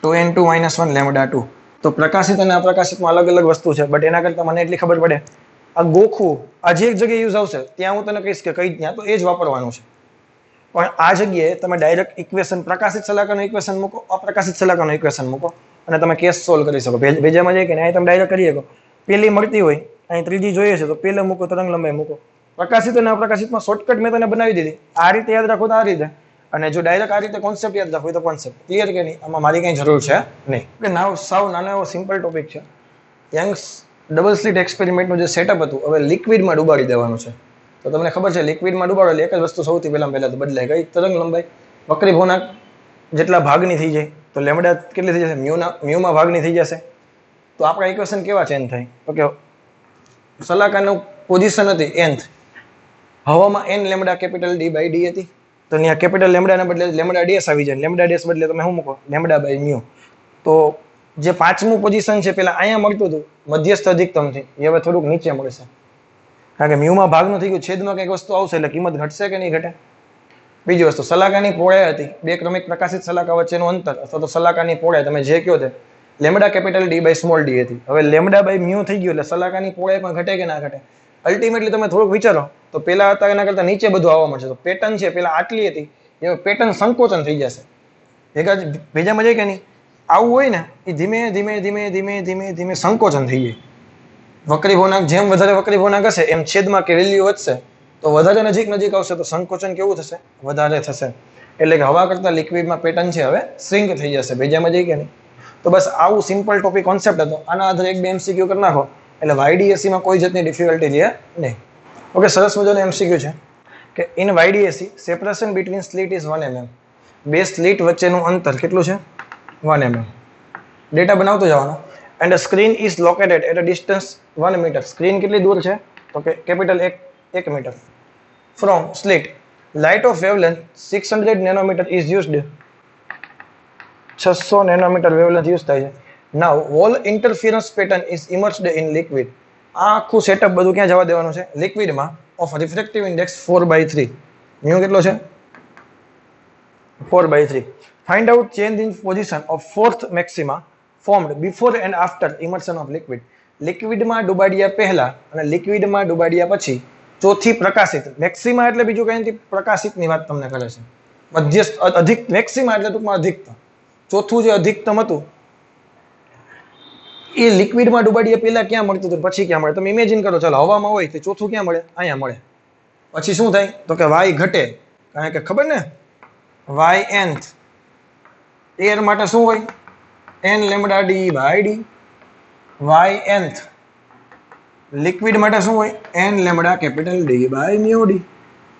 2n2 -1 લેમડા 2. તો પ્રકાશિત અને અપ્રકાશિતમાં અલગ અલગ વસ્તુ છે બટ એના કરતાં મને એટલી ખબર પડે આ ગોખવું આ જે એક જગ્યાએ યુઝ આવશે ત્યાં હું તને કહીશ કે કઈ ત્યાં તો એ જ વાપરવાનું છે. પણ આ જગ્યાએ તમે ડાયરેક્ટ ઇક્વેશન પ્રકાશિત સલાહકારનું ઇક્વેશન મૂકો અપ્રકાશિત સલાહકારનું ઇક્વેશન મૂકો અને તમે કેસ સોલ્વ કરી શકો. ભેજામાં જાય કે અહીં તમે ડાયરેક્ટ કરી શકો. પેલી મળતી હોય અહીં ત્રીજી જોઈએ છે તો પેલે મૂકો તરંગ લંબાઈ મૂકો. પ્રકાશિત અને અપ્રકાશિતમાં શોર્ટકટ મેં તને બનાવી દીધી. આ રીતે યાદ રાખો તો આ રીતે અને જો ડાયરેક્ટ આ રીતે કોન્સેપ્ટ યાદ રાખો તો કોન્સેપ્ટ ક્લિયર કે નહીં. આમાં મારી કંઈ જરૂર છે નહીં. કે નાવ સાવ નાનો એવો સિમ્પલ ટોપિક છે. યંગ્સ ડબલ સ્લિટ એક્સપેરિમેન્ટનું જે સેટઅપ હતું હવે લિક્વિડમાં ડુબાડી દેવાનું છે. તો તમને ખબર છે લિક્વિડમાં ડુબાડો એટલે એક જ વસ્તુ સૌથી પહેલા તો બદલાય કઈ તરંગ લંબાઈ વક્રી ભૂનાક જેટલા ભાગની થઈ જાય તો લેમડા કેટલી થઈ જશે મ્યુમાં ભાગની થઈ જશે. તો આપણા ઇક્વેશન કેવા ચેન્જ થાય તો કે સલાહકારનું પોઝિશન હતી nth હવામાં n lambda capital d by d હતી તો ત્યાં કેપિટલ લેમડાના બદલે લેમડા ds આવી જાય. લેમડા ds બદલે તમે શું મૂકો લેમડા બાય મ્યુ. તો જે પાંચમું પોઝિશન છે પેલા અહીંયા મળતું હતું મધ્યસ્થ અધિકતમથી એ હવે થોડુંક નીચે મળશે કારણ કે મ્યુમાં ભાગનું થઈ ગયું છેદમાં કંઈક વસ્તુ આવશે એટલે કિંમત ઘટશે કે નહીં ઘટે. બીજી વસ્તુ સલાહકારની પહોળાઈ હતી બે ક્રમિક પ્રકાશિત સલાહકા વચ્ચેનું અંતર અથવા તો સલાહકારની પહોળાઈ તમે જે કહો તે lambda capital d by small d હતી. હવે લેમડા બાય મ્યુ થઈ ગયું એટલે સલાહકારની પહોળાઈ પણ ઘટે કે ના ઘટે. અલ્ટિમેટલી તમે થોડુંક વિચારો તો પેલા હતા એના કરતા નીચે બધું આવવા મળશે. તો પેટર્ન છે પેલા આટલી હતી એ પેટર્ન સંકોચન થઈ જશે. ભેજામાં જાય કે નહીં આવું હોય ને એ ધીમે ધીમે ધીમે ધીમે ધીમે ધીમે સંકોચન થઈ જાય. વક્રી ભૂનાક જેમ વધારે વક્રી ભૂનાક હશે એમ છેદમાં કે વેલ્યુ વધશે તો વધારે નજીક આવશે તો સંકોચન કેવું થશે વધારે થશે. એટલે કે હવા કરતા લિક્વિડમાં પેટર્ન છે હવે શ્રિંક થઈ જશે. ભેજામાં જાય કે નહીં. તો બસ આવું સિમ્પલ ટોપિક કોન્સેપ્ટ હતો. આના આધારે એક બે એમસીક્યુ કરી નાખો એટલે વાયડીએસસીમાં કોઈ જાતની ડિફિકલ્ટી રહે નહીં. ઓકે સરસ મજાનું એમસીક્યુ છે કે in YDSC separation between slit is 1 mm. બે સ્લિટ વચ્ચેનું અંતર કેટલું છે 1 mm. ડેટા બનાવતો જવાનો and screen is located at a distance 1 metre. Screen કેટલી દૂર છે તો કે capital 1 metre from slit. Light of wavelength 600 nanometre is used. 600 nanometre wavelength use થાય છે. Now whole interference pattern is immersed in liquid. આ આખું સેટઅપ બધું ક્યાં જવા દેવાનું છે લિક્વિડમાં ઓફ રિફ્રેક્ટિવ ઇન્ડેક્સ 4/3. મ્યુ કેટલો છે 4/3. Find out change in position of fourth maxima formed before and after immersion of liquid. લિક્વિડમાં ડુબાડ્યા પહેલા અને લિક્વિડમાં ડુબાડ્યા પછી ચોથી પ્રકાશિત મેક્સિમા એટલે બીજું કઈ નથી પ્રકાશિતની વાત તમને કરે છે. મધ્યસ્થ અધિક મેક્સિમા એટલે ટૂંકમાં અધિકતમ. ચોથું જે અધિકતમ હતું એ લિક્વિડમાં ડુબાડ્યા પહેલા ક્યાં મળતું હતું પછી ક્યાં મળે તમે ઇમેજિન કરો. ચાલો હવામાં હોય તો ચોથું ક્યાં મળે અહીંયા મળે. પછી શું થાય તો કે y ઘટે કારણ કે ખબર ને y nth એર માટે શું હોય n lambda d by d. y nth liquid માટે શું હોય n lambda capital d by mu d.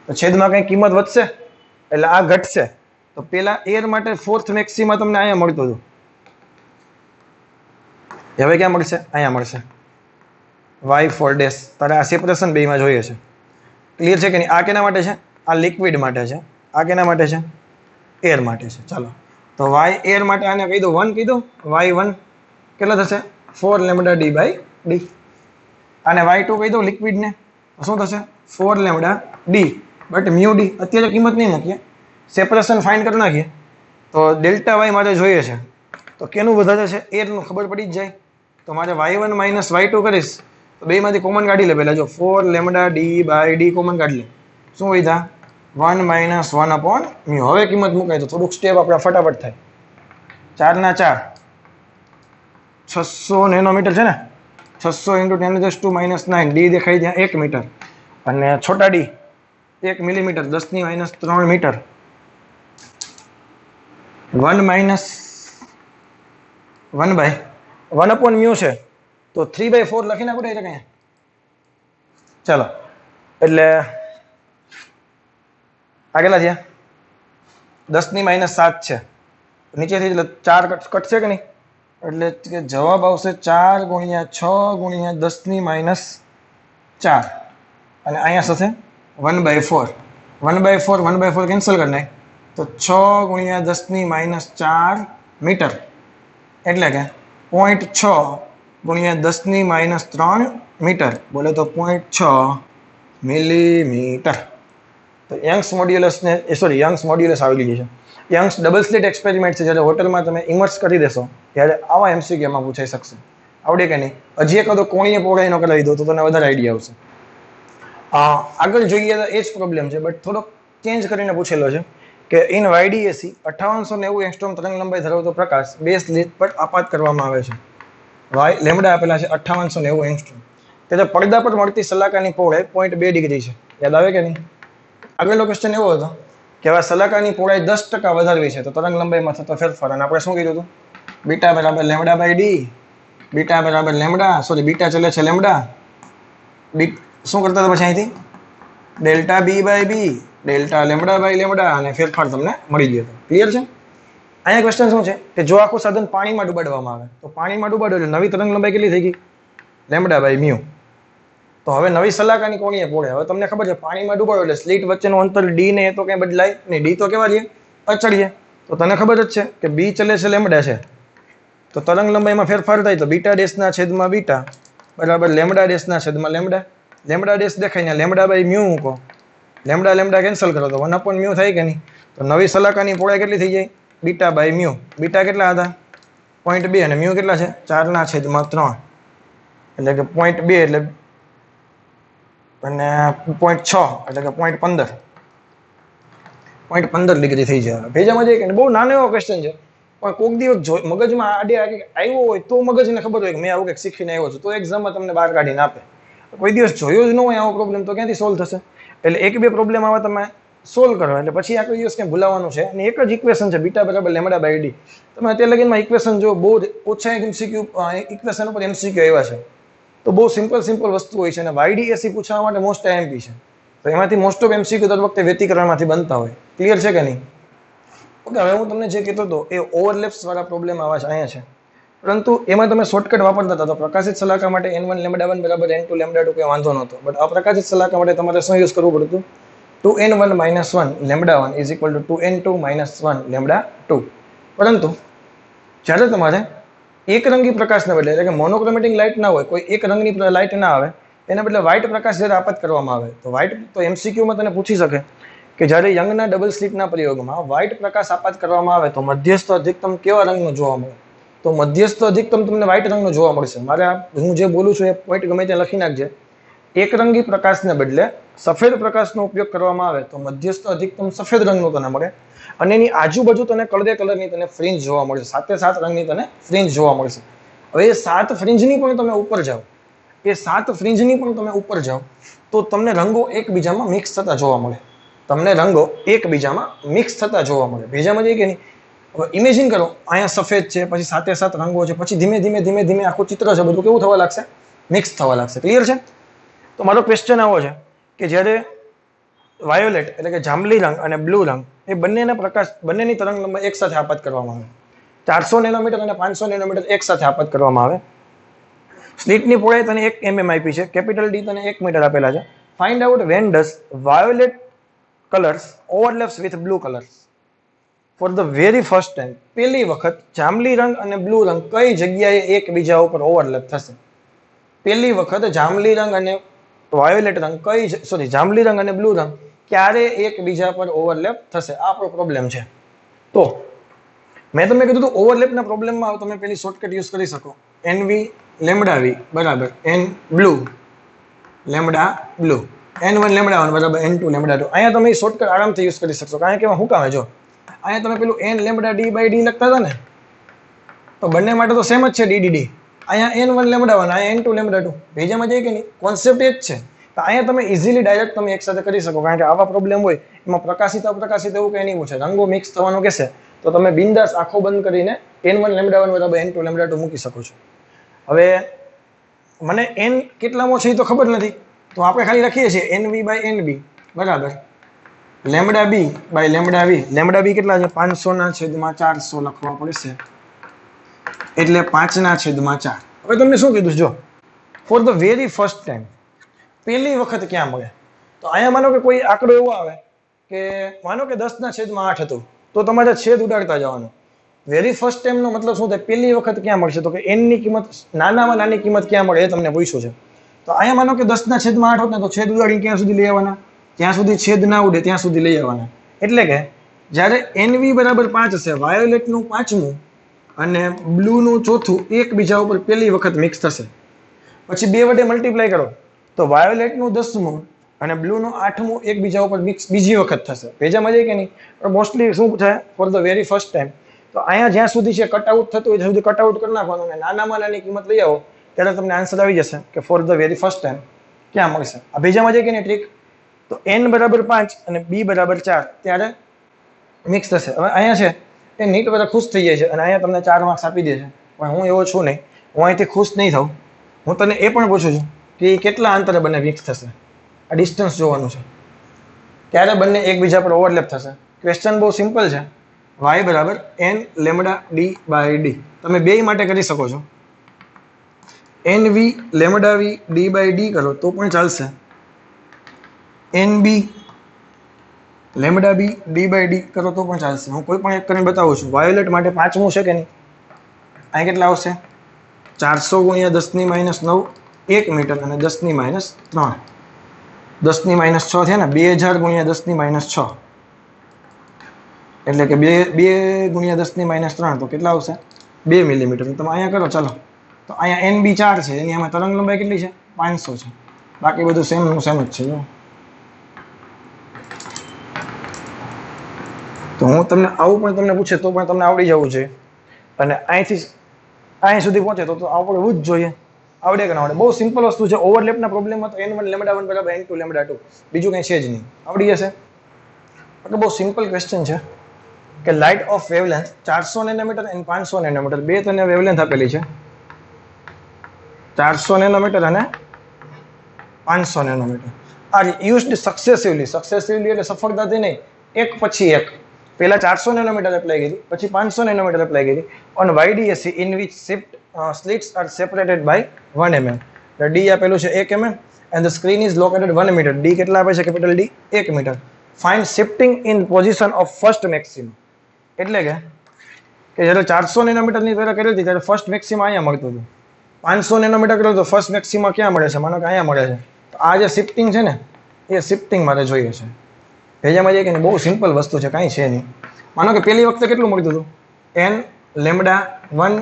તો છેદમાં કઈ કિંમત વધશે એટલે આ ઘટશે. તો પેલા એર માટે ફોર્થ મેક્સિમા તમને અહીંયા મળતું હતું હવે ક્યાં મળશે અહીંયા મળશે y4 તારે આ સેપરેશન બેમાં જોઈએ છે. ક્લિયર છે કે નહીં. આ કેના માટે છે આ લિક્વિડ માટે છે આ કેના માટે છે એર માટે છે. ચાલો તો y એર માટે આને કહી દો 1 કીધું y1 કેટલા થશે 4 લેમડા d બાય d. આને y2 કહી દો લિક્વિડને શું થશે 4 lambda d but mu d. અત્યારે કિંમત નહીં મૂકીએ સેપરેશન ફાઇન્ડ કરી નાખીએ તો ડેલ્ટા y મારે જોઈએ છે તો કેનું વધારે છે એરનું ખબર પડી જ જાય. તો મારે y1 માઇનસ y2 કરીશ તો બેમાંથી કોમન કાઢી લે પહેલા જો 4 lambda d by d common કાઢી લે શું વધ્યા 1 માઇનસ 1 અપોન મ્યુ. હવે કિંમત મુકાય તો થોડુંક સ્ટેપ આપણે ફટાફટ થાય. 4 ના 4 600 નેનોમીટર છે ને 600 × 10⁻⁹ d દેખાય ત્યાં 1 મીટર અને છોટા d 1 millimetre 10⁻³ metre 1 minus 1 upon mu છે તો 3/4 લખી નાખો ડાયરેક્ટ અહીંયા. ચાલો એટલે આ કેટલા થયા 10⁻⁷ છે નીચેથી એટલે 4 કટશે કે નહીં એટલે કે જવાબ આવશે 4 ગુણ્યા 6 ગુણ્યા 10⁻4 અને અહીંયા સાથે 1/4 1/4 કેન્સલ કરી નાખ તો 6 ગુણ્યા 10⁻4 મીટર એટલે કે 0.6 ગુણ્યા 10⁻3 મીટર બોલે તો 0.6 મિલીમીટર. તો યંગ્સ મોડ્યુલસને યંગ્સ મોડ્યુલસ આવી ગઈ છે. યંગ્સ ડબલ સ્લિટ એક્સપેરિમેન્ટ છે, જ્યારે હોટલમાં તમે ઇમર્સ કરી દેશો ત્યારે આવા એમસીક્યુમાં પૂછાઈ શકશે. આવડે કે નહીં? હજી એક તો કોણીય પહોળાઈનો કરાવી દો તો તને વધારે આઈડિયા આવશે. આગળ જોઈએ તો એ જ પ્રોબ્લેમ છે, બટ થોડોક ચેન્જ કરીને પૂછેલો છે કે ઇન વાયડીએસી 5890 એંગસ્ટ્રોમ તરંગ લંબાઈ ધરાવતો પ્રકાશ બે સ્લિટ પર આપાત કરવામાં આવે છે. લેમ્ડા આપેલા છે 5890 એંગસ્ટ્રોમ. ત્યારે પડદા પર મળતી સલાકાની પહોળાઈ 0.2 ડિગ્રી છે. યાદ આવે કે નહીં? આગળનો ક્વેશ્ચન એવો હતો કે હવે સલાકાની પહોળાઈ 10% વધારવી છે તો તરંગ લંબાઈમાં થતો ફેરફાર, અને આપણે શું કીધું હતું? બીટા બરાબર લેમ્ડા બાય ડી, બીટા બરાબર લેમ્ડા, સોરી બીટા ચલે છે લેમ્ડા, શું કરતા હતા પછી અહીંથી delta B by B, delta lambda by lambda, અને ફેરફાર તમને મળી ગયો હતો. ક્લિયર છે? અહીંયા ક્વેશ્ચન શું છે કે જો આખું સાધન પાણીમાં ડુબાડવામાં આવે તો પાણીમાં ડુબાડો એટલે નવી તરંગ લંબાઈ કેટલી થઈ ગઈ? Lambda by mu. તો હવે નવી સલાકાની કોણીએ પહોળાઈ, હવે તમને ખબર છે પાણીમાં ડૂબાડો એટલે સ્લીટ વચ્ચેનું અંતર ડી ને એ તો કઈ બદલાય નહીં, ડી તો કેવા છે? અચળ છે. તો તને ખબર જ છે કે બી ચલે છે લેમ્ડા છે, તો તરંગ લંબાઈમાં ફેરફાર થાય તો બીટા ડેશના છેદમાં બીટા બરાબર લેમ્ડા ડેશના છેદમાં લેમ્ડા. લેમ્ડા ડેશ દેખાય ને લેમ્ડા બાય મ્યુ મૂકો, લેમ્ડા લેમ્ડા કેન્સલ કરો તો 1/μ થાય કે નહીં? તો નવી સલાકાની પહોળાઈ કેટલી થઈ જાય? Beta by mu. બીટા કેટલા હતા? 0.2 અને મ્યુ કેટલા છે? 4/3 એટલે કે 0.2 એટલે અને 0.6 એટલે કે 0.15 ડિગ્રી થઈ જાય. ભેજામાં જાય કે બહુ નાનો એવો ક્વેશ્ચન છે, પણ કોઈક દિવસ મગજમાં આડે આવ્યો હોય તો મગજને ખબર હોય કે મેં આવું કંઈક શીખીને આવ્યો છું, તો એક્ઝામમાં તમને બહાર કાઢીને આપે. કોઈ દિવસ જોયો જ ન હોય આવો પ્રોબ્લેમ તો ક્યાંથી સોલ્વ થશે? એટલે એક બે પ્રોબ્લેમ આવા તમે સોલ્વ કરો એટલે પછી આખો દિવસ ક્યાં ભૂલાવાનું છે. અને એક જ ઇક્વેશન છે બીટા બરાબર લેમ્ડા બાય ડી. તમે અત્યારે લગીનમાં ઇક્વેશન જો બહુ ઓછા એમસીક્યુ ઇક્વેશન ઉપર એમસીક્યુ આવ્યા છે, તો બહુ સિમ્પલ વસ્તુ હોય છે અને વાયડીએસી પૂછવા માટે મોસ્ટ આઈએમપી છે. તો એમાંથી મોસ્ટ ઓફ એમસીક્યુ દર વખતે વ્યતિકરણમાંથી બનતા હોય. ક્લિયર છે કે નહીં? ઓકે, હવે હું તમને જે કહેતો હતો એ ઓવરલેપ્સ વાળા પ્રોબ્લેમ આવા છે અહીંયા છે, પરંતુ એમાં તમે શોર્ટકટ વાપરતા હતા તો પ્રકાશિત સલાકા માટે n1 લેમ્ડા 1 બરાબર n2 લેમ્ડા 2 કંઈ વાંધો નહોતો. બટ અપ્રકાશિત સલાકા માટે તમારે શું યુઝ કરવું પડતું? 2n1 - 1 lambda 1 is equal two 2n2 - 1 lambda 2. પરંતુ જ્યારે તમારે એક રંગી પ્રકાશને બદલે એટલે કે મોનોક્રોમેટિક લાઇટ ના હોય, કોઈ એક રંગની લાઇટ ના આવે, એના બદલે વ્હાઇટ પ્રકાશ જ્યારે આપાત કરવામાં આવે તો વ્હાઇટ તો એમસીક્યુમાં તને પૂછી શકે કે જ્યારે યંગના ડબલ સ્લિટના પ્રયોગમાં વ્હાઇટ પ્રકાશ આપાત કરવામાં આવે તો મધ્યસ્થ અધિકતમ કેવા રંગનો જોવા મળે? તો મધ્યસ્થ અધિકતમ તમને વ્હાઇટ રંગનો જોવા મળશે. મારે હું જે બોલું છું એ પોઈન્ટ ગમે ત્યાં લખી નાખજે. એક રંગી પ્રકાશને બદલે સફેદ પ્રકાશનો ઉપયોગ કરવામાં આવે તો મધ્યસ્થ અધિકતમ સફેદ રંગનો તને મળે, અને એની આજુબાજુ તને કલરની તને ફ્રિન્જ જોવા મળશે, 7 રંગની તને ફ્રિન્જ જોવા મળશે. હવે એ 7 ફ્રિન્જની પણ તમે ઉપર જાઓ, એ 7 ફ્રિન્જની પણ તમે ઉપર જાઓ તો તમને રંગો એકબીજામાં મિક્સ થતા જોવા મળે. તમને રંગો એકબીજામાં મિક્સ થતા જોવા મળે. ભેજામાં જઈએ કે નહીં? હવે ઇમેજિન કરો, અહીંયા સફેદ છે, પછી 7 રંગો છે, પછી ધીમે ધીમે આખું ચિત્ર છે બધું કેવું થવા લાગશે? મિક્સ થવા લાગશે. ક્લિયર છે? તો મારો ક્વેશ્ચન આવો છે કે જ્યારે વાયોલેટ એટલે કે જાંબલી રંગ અને બ્લુ રંગ એ બંનેની તરંગ લંબાઈ એક સાથે આપાત કરવામાં આવે, 400 નેનોમીટર અને 500 નેનોમીટર એક સાથે આપાત કરવામાં આવે. સ્લિટની પહોળાઈ તને 1 mm આપી છે, કેપિટલ ડી તને 1 મીટર આપેલા છે. Find out when does violet colours overlaps with blue colours for the very first time. પહેલી વખત જાંબલી રંગ અને બ્લુ રંગ કઈ જગ્યાએ એકબીજા ઉપર ઓવરલેપ થશે? પહેલી વખત જાંબલી રંગ અને વાયોલેટ રંગ જાંબલી રંગ અને બ્લુ રંગ ક્યારે એકબીજા પર ઓવરલેપ થશે? આ પ્રોબ્લેમ છે. તો મેં તમને કીધું હતું ઓવરલેપના પ્રોબ્લેમમાં તમે પેલી શોર્ટકટ યુઝ કરી શકો, એનવી લેમ્ડા વી બરાબર N blue lambda blue, n1 lambda 1 બરાબર n2 લેમ્ડા 2. અહીંયા તમે શોર્ટકટ આરામથી યુઝ કરી શકશો. કારણ કે એમાં શું કામે જો અહીંયા તમે પેલું n lambda D by D લખતા હતા ને, તો બંને માટે તો સેમ જ છે ડીડીડી. અહીંયા n1 લેમ્ડા 1, અહીંયા n2 લેમ્ડા 2. ભેજામાં જાય કે નહીં? કોન્સેપ્ટ એ જ છે. તો અહીંયા તમે ઇઝીલી ડાયરેક્ટ તમે એક સાથે કરી શકો. કારણ કે આવા પ્રોબ્લેમ હોય એમાં પ્રકાશિત અપ્રકાશિત એવું કંઈ નહીં પૂછે, રંગો મિક્સ થવાનું કહેશે તો તમે બિંદાસ આંખો બંધ કરીને n1 લેમ્ડા 1 બરાબર n2 લેમ્ડા 2 મૂકી શકો છો. હવે મને n કેટલામો છે એ તો ખબર નથી, તો આપણે ખાલી લખીએ છીએ nv બાય nb બરાબર lambda B by lambda V. Lambda B કેટલા છે? 500/400 લખવા પડશે. એટલે 5/4. હવે તમને શું કીધું જો for the very first time પહેલી વખત ક્યાં મળે, તો અહીંયા માનો કે કોઈ આંકડો એવો આવે કે માનો કે 10/8 હતું, તો તમારે છેદ ઉડાડતા જવાનું. વેરી ફર્સ્ટ ટાઈમનો મતલબ શું થાય? પહેલી વખત ક્યાં મળશે? તો કે n ની કિંમત નાનામાં નાની કિંમત ક્યાં મળે એ તમને પૂછ્યું છે. તો અહીંયા માનો કે 10/8 હોત ને તો છેદ ઉડાડીને ક્યાં સુધી લઈ આવવાના? જ્યાં સુધી છેદ ના ઉડે ત્યાં સુધી લઈ આવવાના. એટલે કે જ્યારે NV બરાબર 5 હશે, વાયોલેટનું 5મું અને બ્લુનું 4થું એકબીજા ઉપર પહેલી વખત મિક્સ થશે. પછી 2 વડે મલ્ટીપ્લાય કરો તો વાયોલેટનું 10મું અને બ્લુનું 8મું એકબીજા ઉપર મિક્સ બીજી વખત થશે. ભેજામાં જાય કે નહીં? પણ મોસ્ટલી શું થાય for the very first time, તો અહીંયા જ્યાં સુધી છે કટઆઉટ થતું હોય ત્યાં સુધી કટઆઉટ કરી નાખવાનું અને નાનામાં નાની કિંમત લઈ આવો ત્યારે તમને આન્સર આવી જશે કે for the very first time ક્યાં મળશે. આ ભેજામાં જાય કે નહીં ટ્રીક? તો n બરાબર 5 અને b બરાબર 4 ત્યારે મિક્સ થશે. હવે અહીંયા છે એ નીટ બધા ખુશ થઈ જાય છે અને અહીંયા તમને 4 માર્ક્સ આપી દે છે, પણ હું એવો છું નહીં, હું અહીંથી ખુશ નહીં થાઉં. હું તને એ પણ પૂછું છું કે કેટલા અંતરે બંને મિક્સ થશે, આ ડિસ્ટન્સ જોવાનું છે, ત્યારે બંને એકબીજા પર ઓવરલેપ થશે. ક્વેશ્ચન બહુ સિમ્પલ છે, y બરાબર n lambda d by d. તમે બે માટે કરી શકો છો. nv lambda v d by d કરો તો પણ ચાલશે, nb lambda b d by d કરો તો પણ ચાલશે. હું કોઈ પણ એક કરીને બતાવું છું. વાયોલેટ માટે 5મું છે કે નહીં? અહીં કેટલા આવશે? 400 ગુણ્યા 10⁻9 1 મીટર અને 10⁻3 10⁻6 થયા ને, 2000 ગુણ્યા 10⁻6 એટલે કે 2 ગુણ્યા 10⁻3 તો કેટલા આવશે? 2 મિલીમીટર. તમે અહીંયા કરો ચાલો. તો અહીંયા NB 4 છે, એની આમાં તરંગ લંબાઈ કેટલી છે? 500 છે. બાકી બધું સેમ નું સેમ જ છે. જો તો હું તમને આવું પણ તમને પૂછે તો પણ તમને આવડી જવું જોઈએ, અને અહીંથી અહીં સુધી પહોંચે તો આવડવું જ જોઈએ. આવડે કે ના આવડે? બહુ સિમ્પલ વસ્તુ છે. ઓવરલેપના પ્રોબ્લેમમાં તો n1 લેમડા 1 બરાબર n2 લેમડા 2, બીજું કંઈ છે જ નહીં. આવડી જશે. એટલે બહુ સિમ્પલ ક્વેશ્ચન છે કે લાઇટ ઓફ વેવલેન્થ 400 નેનોમીટર અને 500 નેનોમીટર, બે તને વેવલેન્થ આપેલી છે, 400 નેનોમીટર અને 500 નેનોમીટર આર યુઝડ સક્સેસિવલી. સક્સેસિવલી એટલે સફળતાથી નહીં, એક પછી એક. પહેલા 400 નેનોમીટર એપ્લાય કરી, પછી 500 નેનોમીટર એપ્લાય કરી on YDAC in which slits are separated by 1 mm. D આપેલું છે 1 mm and the screen is located 1 meter. D કેટલા આપે છે? Capital D 1 metre. Find shifting in position of first maximum. એટલે કે જ્યારે 400 નેનોમીટરની પહેલા કરી હતી ત્યારે ફર્સ્ટ મેક્સિમા અહીંયા મળતું હતું, 500 નેનોમીટર કર્યું તો ફર્સ્ટ મેક્સિમા ક્યાં મળે છે? માનો કે અહીંયા મળે છે. તો આ જે શિફ્ટિંગ છે ને એ શિફ્ટિંગ મારે જોઈએ છે. ભેજામાં જાય કે બહુ સિમ્પલ વસ્તુ છે, કાંઈ છે નહીં. માનો કે પહેલી વખતે કેટલું મળતું હતું? n lambda 1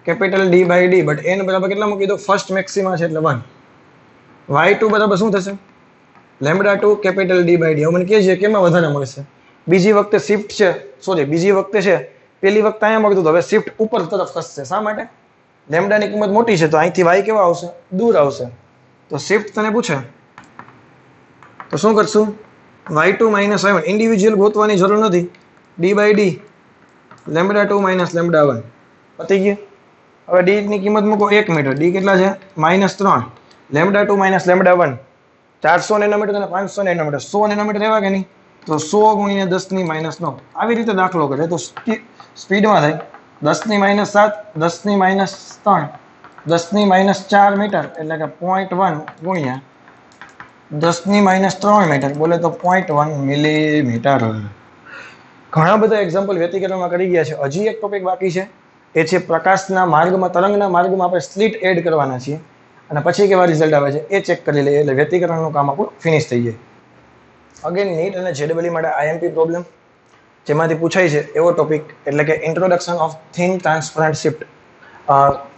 capital d by d, but n બરાબર કેટલા મૂકી દો? ફર્સ્ટ મેક્સિમા છે એટલે 1. y2 બરાબર શું થશે? Lambda 2 capital d by d. હવે મને કહે છે કેમાં વધારે મળશે? બીજી વખતે શિફ્ટ છે, સોરી બીજી વખતે છે, પહેલી વખતે અહીંયા મળતું હતું, હવે શિફ્ટ ઉપર તરફ ખસશે. શા માટે? લેમડાની કિંમત મોટી છે તો અહીંથી y કેવા આવશે? દૂર આવશે. તો શિફ્ટ તને પૂછે તો શું કરશું? y2 માઇનસ y1 ઇન્ડિવિજ્યુઅલ ગોતવાની જરૂર નથી. d by d lambda 2 minus lambda 1 પતી ગયું. હવે d ની કિંમત મૂકો 1 મીટર, d કેટલા છે? -3. લેમડા 2 માઇનસ લેમડા 1 400 નેનોમીટર અને 500 નેનોમીટર, 100 નેનોમીટર એવા કે નહીં? તો 100 ગુણ્યા 10⁻9 આવી રીતે દાખલો કરે તો સ્પીડમાં થાય 10⁻7 10⁻3 10⁻4 મીટર એટલે કે 0.1 ગુણ્યા 10⁻3 મીટર, બોલે તો 0.1 મિલીમીટર. ઘણા બધા એક્ઝામ્પલ વ્યતિકરણમાં કરી ગયા છે. હજી એક ટોપિક બાકી છે, એ છે પ્રકાશના માર્ગમાં, તરંગના માર્ગમાં આપણે સ્લિટ એડ કરવાના છીએ અને પછી કેવા રિઝલ્ટ આવે છે એ ચેક કરી લઈએ એટલે વ્યતિકરણનું કામ આપણું ફિનિશ થઈ જાય. અગેન નીટ અને જેડબલઈ માટે IMP પ્રોબ્લેમ જેમાંથી પૂછાય છે એવો ટોપિક એટલે કે introduction of thin transparent shift.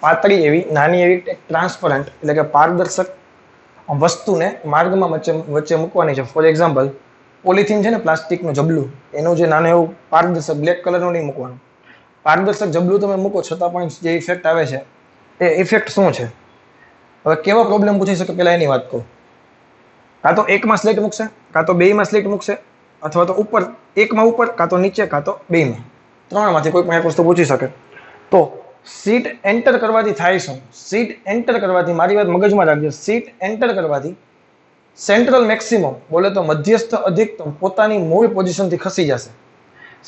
પાતળી એવી નાની એવી ટ્રાન્સપરન્ટ એટલે કે પારદર્શક વસ્તુને માર્ગમાં વચ્ચે મૂકવાની છે. ફોર એક્ઝામ્પલ પોલિથીન છે ને, પ્લાસ્ટિકનું જબલું, એનું જે નાનું એવું પારદર્શક બ્લેક કલરનું નહીં મૂકવાનું. પારદર્શક જબલું તમે મૂકો છતાં પણ જે ઇફેક્ટ આવે છે એ ઇફેક્ટ શું છે? હવે કેવા પ્રોબ્લેમ પૂછી શકે પહેલાં એની વાત કહું. કાં તો એકમાં સ્લેટ મૂકશે, કાં તો બેમાં સ્લેટ મૂકશે, અથવા તો ઉપર એકમાં ઉપર, કાં તો નીચે, કાં તો બેમાં. ત્રણમાંથી કોઈ પણ એક વસ્તુ પૂછી શકે. તો સીટ એન્ટર કરવાથી થાય શું? સીટ એન્ટર કરવાથી, મારી વાત મગજમાં રાખજો, સીટ એન્ટર કરવાથી સેન્ટ્રલ મેક્સિમમ, બોલે તો મધ્યસ્થ અધિકતમ પોતાની મૂળ પોઝિશનથી ખસી જશે.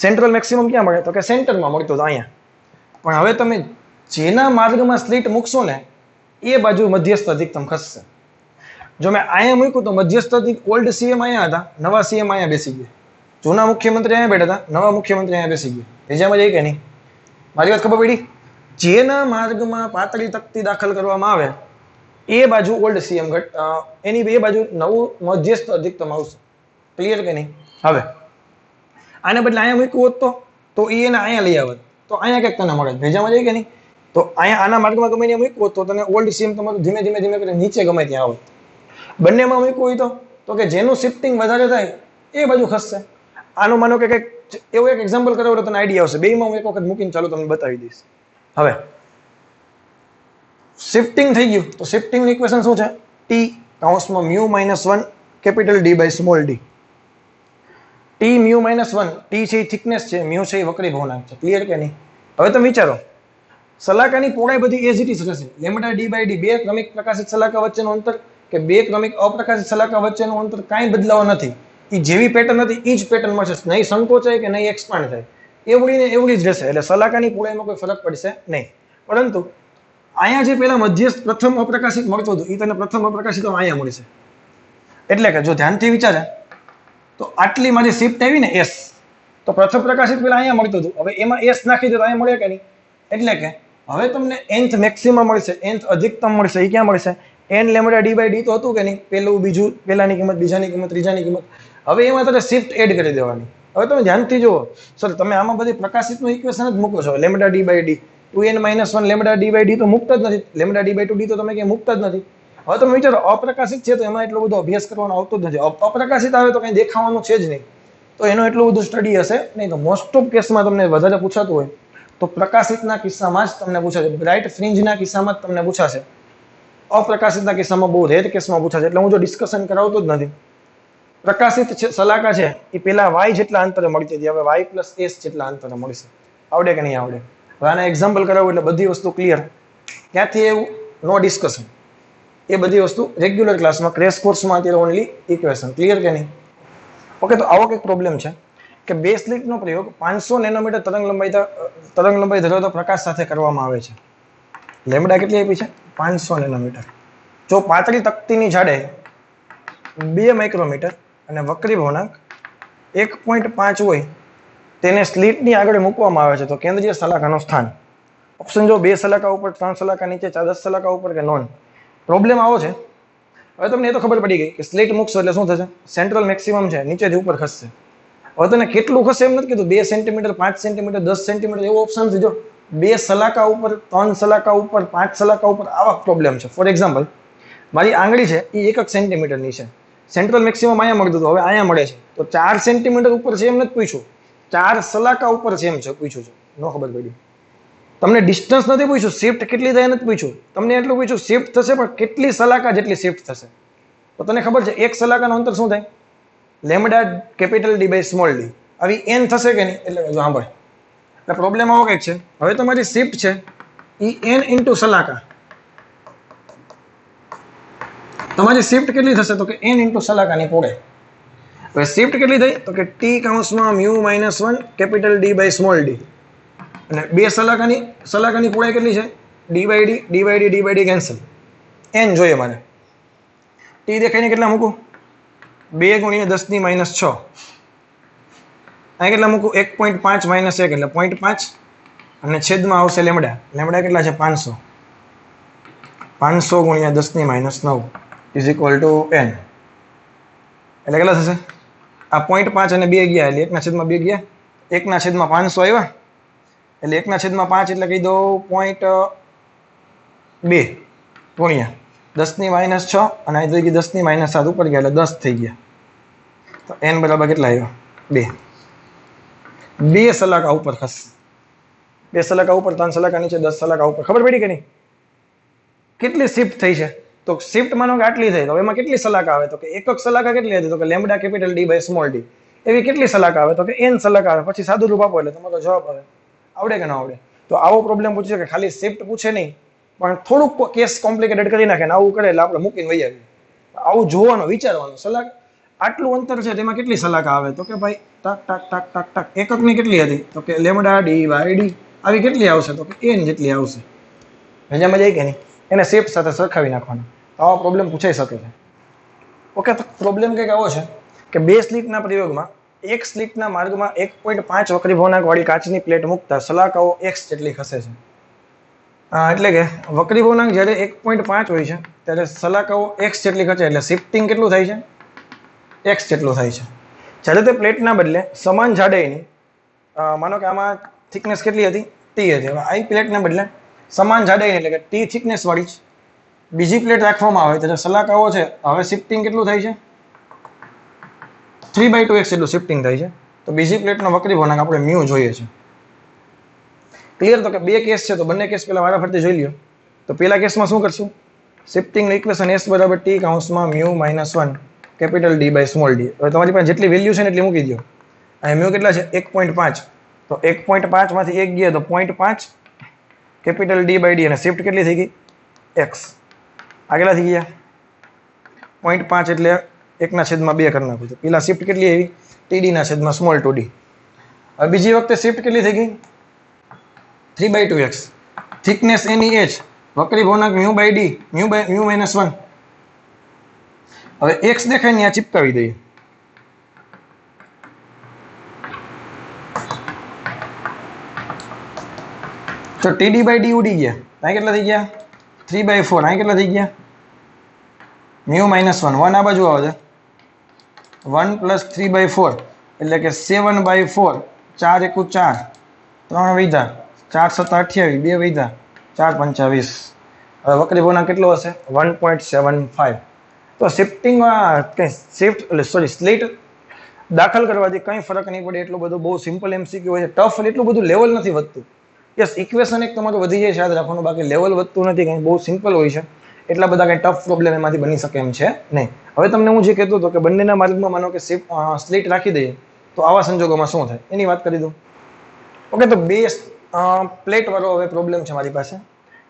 સેન્ટ્રલ મેક્સિમમ ક્યાં મળે? તો કે સેન્ટરમાં મળતો હતો અહીંયા. પણ હવે તમે જેના માર્ગમાં સ્લીટ મૂકશો ને એ બાજુ મધ્યસ્થ અધિકતમ ખસશે. જો મેં અહીંયા મૂક્યું તો મધ્યસ્થ ઓલ્ડ સીએમ અહીંયા હતા, નવા સીએમ અહીંયા બેસી ગયા. જૂના મુખ્યમંત્રી અહીંયા બેઠા હતા, નવા મુખ્યમંત્રી અહીંયા બેસી ગયા. બીજામાં જઈ કે નહીં? મારી વાત ખબર પડી? જેના માર્ગમાં પાતળી તકતી દાખલ કરવામાં આવે એ બાજુ ઓલ્ડ સીએમ એની બે બાજુ નવું મધ્યસ્થ અધિકતમ આવશે. ક્લિયર કે નહીં? હવે આને બદલે અહીંયા મૂક્યું હોત તો એ એને અહીંયા લઈ આવત તો અહીંયા કંઈક તને મળે. ભેજામાં જાય કે નહીં? તો અહીંયા આના માર્ગમાં ગમે ત્યાં મૂક્યું હોત તો તને ઓલ્ડ સીએમ તમારું ધીમે ધીમે ધીમે કરીને નીચે ગમે ત્યાં આવત. બંનેમાં મૂક્યું હોય તો કે જેનું શિફ્ટિંગ વધારે થાય એ બાજુ ખસશે. આનું માનો કે કંઈક એવું એક એક્ઝામ્પલ કરાવો તો તને આઈડિયા આવશે. બેમાં હું એક વખત મૂકીને ચાલુ તમને બતાવી દઈશ. હવે શિફ્ટિંગ થઈ ગયું તો શિફ્ટિંગની ઇક્વેશન શું છે? ટી કૌંસમાં mu -1 capital D by small D. T mu -1, T છે એ થિકનેસ છે, મ્યુ છે એ વક્રી ભવનાંક છે. ક્લિયર કે નહીં? હવે તમે વિચારો સલાકાની પહોળાઈ બધી એઝ ઇટ ઇઝ રહેશે. લેમ્ડા ડી બાય ડી, બે ક્રમિક પ્રકાશિત સલાકા વચ્ચેનું અંતર કે બે ક્રમિક અપ્રકાશિત સલાકા વચ્ચેનું અંતર કાંઈ બદલાવ નથી. એ જેવી પેટર્ન હતી એ જ પેટર્ન મળશે. નહીં સંકોચાય કે નહીં એક્સપાન્ડ થાય, એવડી ને એવડી જ રહેશે. એટલે સલાકાની પહોળાઈમાં કોઈ ફરક પડશે નહીં. પરંતુ અહીંયા જે પેલા મધ્યસ્થ પ્રથમ અપ્રકાશિત મળતું હતું એ તને પ્રથમ અપ્રકાશિત અહીંયા મળશે. એટલે કે જો ધ્યાનથી વિચારે તો આટલી મારી શિફ્ટ આવી ને એસ, તો પ્રથમ પ્રકાશિત પેલા અહીંયા મળતું હતું, હવે એમાં એસ નાખી દો તો અહીંયા મળે કે નહીં? એટલે કે હવે તમને nth મેક્સિમમ મળશે, nth અધિકતમ મળશે. એ ક્યાં મળશે? n lambda D by D તો હતું કે નહીં? પેલું બીજું, પેલાની કિંમત, બીજાની કિંમત, ત્રીજાની કિંમત. હવે એમાં તારે શિફ્ટ એડ કરી દેવાની. હવે તમે ધ્યાનથી જુઓ સર, તમે આમાં બધી પ્રકાશિતનું ઇક્વેશન જ મૂકો છો. Lambda D by D 2n - 1 lambda D by D તો મુકતા જ નથી. લેમ્ડા ડી બાય 2 ડી તો તમે ક્યાંય મુકતા જ નથી. હવે તમે વિચારો અપ્રકાશિત છે તો એમાં એટલો બધો અભ્યાસ કરવાનો આવતો જ નથી. અપ્રકાશિત આવે તો કંઈ દેખાવાનું છે જ નહીં, તો એનું એટલું બધું સ્ટડી હશે નહીં. તો મોસ્ટ ઓફ કેસમાં તમને વધારે પૂછાતું હોય તો પ્રકાશિતના કિસ્સામાં જ તમને પૂછાશે. બ્રાઇટ ફ્રિન્જના કિસ્સામાં જ તમને પૂછાશે. અપ્રકાશિતના કિસ્સામાં બહુ રેર કેસમાં પૂછાશે. એટલે હું જો ડિસ્કશન કરાવતો જ નથી. પ્રકાશિત સલાકા છે એ પેલા વાય જેટલા અંતરે મળતી હતી, હવે વાય પ્લસ એસ જેટલા અંતરે મળશે. આવડે કે નહીં આવડે? હવે આના એક્ઝામ્પલ કરાવું એટલે બધી વસ્તુ ક્લિયર. ક્યાંથી એવું? નો ડિસ્કશન. એ બધી વસ્તુ રેગ્યુલર ક્લાસમાં, ક્રેશ કોર્સમાં અત્યારે ઓનલી ઇક્વેશન. ક્લિયર કે નહીં? ઓકે, તો આવો કંઈક પ્રોબ્લેમ છે કે બે સ્લિટનો પ્રયોગ 500 નેનોમીટર તરંગ લંબાઈ ધરાવતા પ્રકાશ સાથે કરવામાં આવે છે. લેમ્ડા કેટલી આપી છે? 500 નેનોમીટર. જો પાતળી તકતીની જાડાઈ 2 માઇક્રોમીટર અને વક્રી ભવનાંક 1.5 હોય તેને સ્લિટની આગળ મૂકવામાં આવે છે તો કેન્દ્રીય સલાકાનું સ્થાન. ઓપ્શન જો 2 સલાકા ઉપર, 3 સલાકા નીચે, 10 સલાકા ઉપર કે નોન. પ્રોબ્લેમ આવો છે. હવે તમને એ તો ખબર પડી ગઈ કે સ્લિટ મૂકશો એટલે શું થશે? સેન્ટ્રલ મેક્સિમમ છે, નીચેથી ઉપર ખસશે. હવે તને કેટલું ખસે એમ નથી કીધું. 2 સેન્ટીમીટર, 5 સેન્ટીમીટર, 10 સેન્ટીમીટર એવો ઓપ્શન છે. જો 2 સલાકા ઉપર, 3 સલાકા ઉપર, 5 સલાકા ઉપર આવા પ્રોબ્લેમ છે. ફોર એક્ઝામ્પલ, મારી આંગળી છે એ 1 સેન્ટીમીટરની છે. સેન્ટ્રલ મેક્સિમમ અહીંયા મળતું હતું, હવે અહીંયા મળે છે. તો 4 સેન્ટીમીટર ઉપર છે એમ નથી પૂછ્યું, 4 સલાકા ઉપર છે એમ છે પૂછ્યું છે. નો ખબર પડી. તમને ડિસ્ટન્સ નથી પૂછ્યું, શિફ્ટ કેટલી થાય નથી પૂછ્યું. તમને એટલું પૂછ્યું શિફ્ટ થશે પણ કેટલી સલાકા જેટલી શિફ્ટ થશે. તો તને ખબર છે 1 સલાકાનું અંતર શું થાય? Lambda capital D by small D. આવી n થશે કે નહીં? એટલે સાંભળ, એટલે પ્રોબ્લેમ આવો કંઈક છે. હવે તમારી શિફ્ટ છે એ n ઇન્ટુ સલાકા. તમારી શિફ્ટ કેટલી થશે? તો કે n ઇન્ટુ સલાકાની પહોળાઈ. હવે શિફ્ટ કેટલી થઈ? તો કે t કૌંસમાં mu -1 capital D by small D. અને 2 સલાકાની પહોળાઈ કેટલી છે? D by D, D by D, D by D cancel. n જોઈએ મારે. t દેખાઈને કેટલા મૂકું? 2 × 10 - 6. અહીં કેટલા મૂકું? 1.5 - 1 એટલે 0.5 અને છેદમાં આવશે લેમ્ડા. લેમ્ડા કેટલા છે? 500. 500 × 10 - 9 ઇઝ ઇક્વલ ટુ n. એટલે કેટલા થશે? આ 0.5 અને 2 ગયા એટલે 1/2 ગયા. 1/500 આવ્યા એટલે 1/5 એટલે કહી દો 0.2 ગુણ્યા 10 - 6 અને અહીં થઈ ગઈ 10 - 7 ઉપર ગયા એટલે 10 થઈ ગયા. તો n બરાબર કેટલા આવ્યો? 2. 2 સલાકા ઉપર ખસશે. 2 સલાકા ઉપર, 3 સલાકા નીચે, 10 સલાકા ઉપર. ખબર પડી કે નહીં? કેટલી શિફ્ટ થઈ છે? તો શિફ્ટ માનો કે આટલી થઈ, તો એમાં કેટલી સલાકા આવે? તો કે એકક સલાકા કેટલી હતી? તો કે lambda capital D by small D. એવી કેટલી સલાકા આવે? તો કે n સલાકા આવે. પછી સાદું રૂપ આપો એટલે તમારો જવાબ આવે. આવડે કે ના આવડે? તો આવો પ્રોબ્લેમ પૂછે કે ખાલી શિફ્ટ પૂછે નહીં પણ થોડુંક કેસ કોમ્પ્લિકેટેડ કરી નાખે ને આવું કરે એટલે આપણે મૂકીને વહી આવીએ. આવું જોવાનું, વિચારવાનું. સલાક આટલું અંતર છે તેમાં કેટલી સલાકા આવે? તો કે ભાઈ ટાક ટાક ટાક ટાક ટાક એકકની કેટલી હતી? તો કે લેમ્ડા ડી બાય ડી. આવી કેટલી આવશે તો કે n જેટલી આવશે. મજામાં જાય કે નહીં? એને શિફ્ટ સાથે સરખાવી નાખવાનો. આવા પ્રોબ્લેમ પૂછાઈ શકે છે. ઓકે, તો પ્રોબ્લેમ કંઈક આવો છે કે બે સ્લિટના પ્રયોગમાં એક સ્લિટના માર્ગમાં 1.5 વક્રીભવનાંક વાળી કાચની પ્લેટ મૂકતા સલાકાઓ x જેટલી ખસે છે. એટલે કે વક્રીભવનાંક જ્યારે 1.5 હોય છે ત્યારે સલાકાઓ x જેટલી ખસે, એટલે શિફ્ટિંગ કેટલું થાય છે? x જેટલું થાય છે. જ્યારે તે પ્લેટના બદલે સમાન જાડાઈની, માનો કે આમાં થિકનેસ કેટલી હતી? t હતી. હવે આ પ્લેટના બદલે સમાન જાડાઈ એટલે કે t થિકનેસ વાળી બીજી પ્લેટ રાખવામાં આવે ત્યારે સલાકાઓ છે, હવે શિફ્ટિંગ કેટલું થાય છે? 3/2x એટલું શિફ્ટિંગ થાય છે. તો બીજી પ્લેટનો વક્રીભવનાંક આપણે મ્યુ જોઈએ છે. ક્લિયર? તો કે બે કેસ છે, તો બંને કેસ પહેલા વારાફરતી જોઈ લ્યો. તો પહેલા કેસમાં શું કરશું? શિફ્ટિંગનું ઇક્વેશન s બરાબર t કૌંસમાં mu minus 1 capital d by small d. હવે તમારી પાસે જેટલી વેલ્યુ છે ને એટલી મૂકી દો. અને મ્યુ કેટલા છે? 1.5. તો 1.5 માંથી 1 ગયા તો 0.5 કેપિટલ d બાય d, અને શિફ્ટ કેટલી થઈ ગઈ? x. આગલા થઈ ગયા 0.5 એટલે 1/2 કરી નાખું. તો પેલા શિફ્ટ કેટલી આવી? td ના છેદમાં સ્મોલ 2d. હવે બીજી વખતે શિફ્ટ કેટલી થઈ ગઈ? 3/2x. થિકનેસ એની h, વક્રીભવનાંક mu by d, mu minus 1. હવે x દેખાય ને આ ચિપકાવી દઈએ. તો td બાય d ઉડી ગયા. અહીં કેટલા થઈ ગયા? 3/4. અહીં કેટલા થઈ ગયા? Mu minus 1. 1 આ બાજુ આવે છે. 1 પ્લસ 3/4 એટલે કે 7/4. 4 × 4, 3 વૈધા, 4 × 7 28, 2 વૈધા, 4 × 5 20. હવે વક્રીભવનાંક કેટલો હશે? 1.75. તો શિફ્ટિંગમાં કંઈ શિફ્ટ એટલે સ્લિટ દાખલ કરવાથી કંઈ ફરક નહીં પડે. એટલું બધું બહુ સિમ્પલ એમસીક્યુ હોય છે. ટફ એટલું બધું લેવલ નથી વધતું. યસ, ઇક્વેશન એક તમારું વધી જાય છે યાદ રાખવાનું, બાકી લેવલ વધતું નથી. કંઈ બહુ સિમ્પલ હોય છે. એટલા બધા કંઈ ટફ પ્રોબ્લેમ એમાંથી બની શકે એમ છે નહીં. હવે તમને હું જે કહેતો હતો કે બંનેના માર્ગમાં માનો કે સ્લિટ રાખી દઈએ તો આવા સંજોગોમાં શું થાય એની વાત કરી દઉં. ઓકે, તો બે પ્લેટ વાળો હવે પ્રોબ્લેમ છે મારી પાસે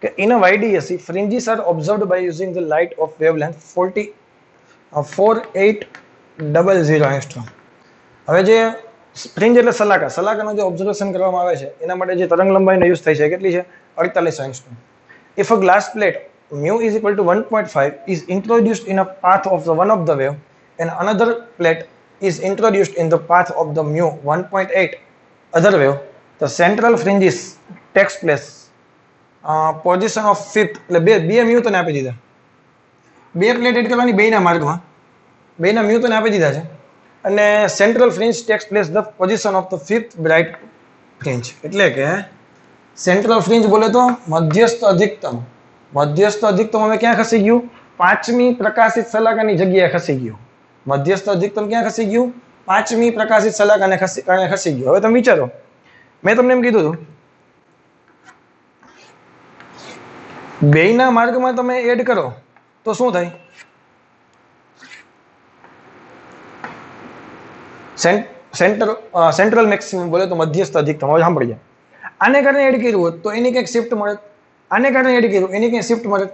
કે in a YDSC fringes are observed by using the light of wavelength 4800 angstrom. હવે જે ફ્રિન્જ એટલે સલાકાનો જે ઓબ્ઝર્વેશન કરવામાં આવે છે એના માટે જે તરંગ લંબાઈનો યુઝ થાય છે કેટલી છે? 48 angstrom. If a glass plate mu is equal to 1.5 is introduced in a path of the one of the wave and another plate is introduced in the path of the mu 1.8 other wave, the central fringes takes place position of fifth. એટલે બે mu તને આપી દીધા. બે plate add કરવાની બેના માર્ગમાં, બેના મ્યુ તને આપી દીધા છે. અને central fringe tax place the position of the fifth bright fringe. એટલે કે સેન્ટ્રલ ફ્રિન્જ બોલે તો મધ્યસ્થ અધિકતમ. મધ્યસ્થ અધિકતમ હવે ક્યાં ખસી ગયું? પાંચમી પ્રકાશિત સલાકાની જગ્યાએ ખસી ગયું. મધ્યસ્થ અધિકતમ ક્યાં ખસી ગયું? પાંચમી પ્રકાશિત સલાકાને ખસી ગયું. હવે તમે વિચારો, મેં તમને એમ કીધું હતું બેયના માર્ગમાં તમે એડ કરો તો શું થાય? સેન્ટ્રલ મેક્સિમમ બોલે તો મધ્યસ્થ અધિકતમ. હવે સાંભળી જાય. આને કારણે એડ કર્યું હોત તો એની કંઈક શિફ્ટ મળે, આને કારણે એડ કર્યું એની કંઈક શિફ્ટ મળે.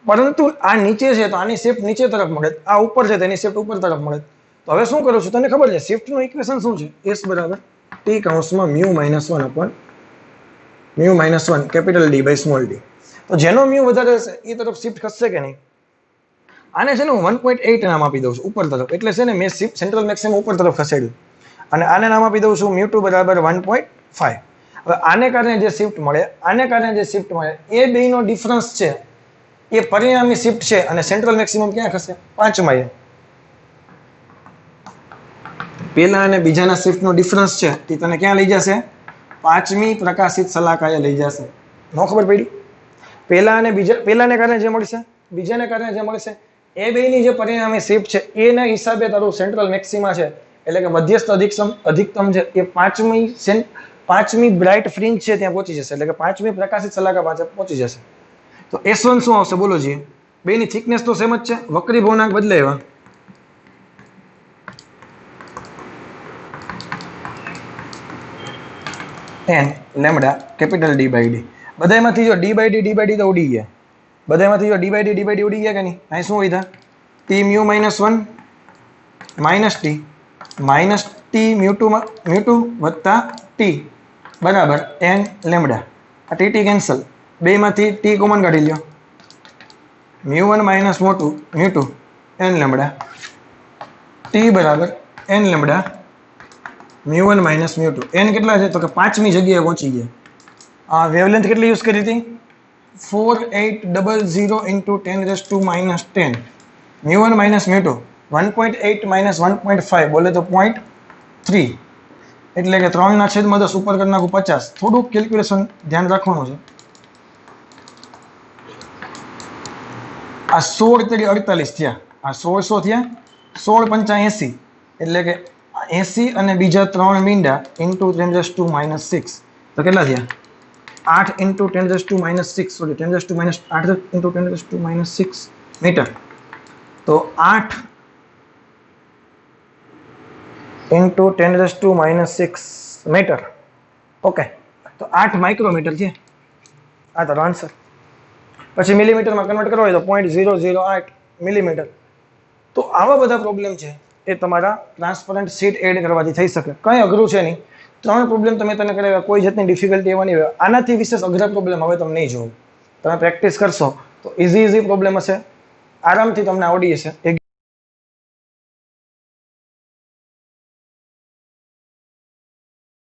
પરંતુ આ નીચે છે તો આની શિફ્ટ નીચે તરફ મળે, આ ઉપર છે તો એની શિફ્ટ ઉપર તરફ મળે. તો હવે શું કરું છું તને ખબર છે? શિફ્ટનું ઇક્વેશન શું છે? s બરાબર t કૌંસમાં mu minus 1 upon mu minus 1 capital d by small d. તો જેનો મ્યુ વધારે હશે એ તરફ શિફ્ટ ખસશે કે નહીં? આને છે ને હું 1.8 નામ આપી દઉં છું ઉપર તરફ, એટલે છે ને મેં સેન્ટ્રલ મેક્સિમમ ઉપર તરફ ખસેડ્યું. અને આને નામ આપી દઉં છું μ2 બરાબર 1.5. હવે આને કારણે જે શિફ્ટ મળે, આને કારણે જે શિફ્ટ મળે એ બેયનો ડિફરન્સ છે એ પરિણામી શિફ્ટ છે. અને સેન્ટ્રલ મેક્સિમમ ક્યાં ખસે? પાંચમાં. પહેલા અને બીજાના શિફ્ટનો ડિફરન્સ છે એ તને ક્યાં લઈ જશે? પાંચમી પ્રકાશિત સલાકાએ લઈ જશે. નો ખબર પડી? પહેલાને કારણે જે મળશે, બીજાને કારણે જે મળશે, એ બેયની જે પરિણામી શિફ્ટ છે એના હિસાબે તારું સેન્ટ્રલ મેક્સિમા છે એટલે કે મધ્યસ્થ અધિકતમ છે એ પાંચમી બ્રાઇટ ફ્રિન્જ છે ત્યાં પહોંચી જશે. એટલે કે પાંચમી પ્રકાશિત સલાકા પાસે પહોંચી જશે. તો S1 શું આવશે બોલો જી? બેની થિકનેસ તો સેમ જ છે, વક્રીભવનાંક બદલાય n lambda capital d by d. બધામાંથી જો d બાય d તો ઉડી ગયા. બધામાંથી જો d બાય d ઉડી ગયા કે નહીં? અહીં શું હોય? t mu minus 1 minus t minus t mu 2 વત્તા t બરાબર n લેમ્ડા. આ ટી કેન્સલ, બેમાંથી ટી કોમન કાઢી લ્યો. μ1 માઇનસ મોટું μ2 n લેમ્ડા, ટી બરાબર n લેમ્ડા μ1 માઇનસ μ2. n કેટલા છે? તો કે 5મી જગ્યાએ પહોંચી ગયા. આ વેવલેન્થ કેટલી યુઝ કરી હતી? 4800 into 10⁻⁻10. μ1 માઇનસ μ2 1.8 માઇનસ 1.5 બોલે તો 0.3, એટલે કે 3/10 ઉપર કરી નાખું 50. થોડુંક કેલ્ક્યુલેશન ધ્યાન રાખવાનું છે. આ 16 તરી 48 થયા, આ 1600 થયા, 16 × 85 એટલે કે 80 અને બીજા 3 મીંડા ઇન્ટુ 10⁻6 તો કેટલા થયા? 8 into 10⁻6 સોરી 10⁻8 into 10⁻6 મીટર. તો 8 into 10⁻6 મીટર. ઓકે, તો 8 માઇક્રોમીટર છે. આ તારો આન્સર. પછી મિલીમીટરમાં કન્વર્ટ કરવો હોય તો 0.008 મિલીમીટર. તો આવા બધા પ્રોબ્લેમ છે એ તમારા ટ્રાન્સપરન્ટ શીટ એડ કરવાથી થઈ શકે. કંઈ અઘરું છે નહીં. 3 પ્રોબ્લેમ તમે તને કરાવ્યા, કોઈ જાતની ડિફિકલ્ટી એવાની હોય. આનાથી વિશેષ અઘરા પ્રોબ્લેમ હવે તમે નહીં જોવો. તમે પ્રેક્ટિસ કરશો તો ઇઝી પ્રોબ્લેમ હશે, આરામથી તમને આવડી જશે.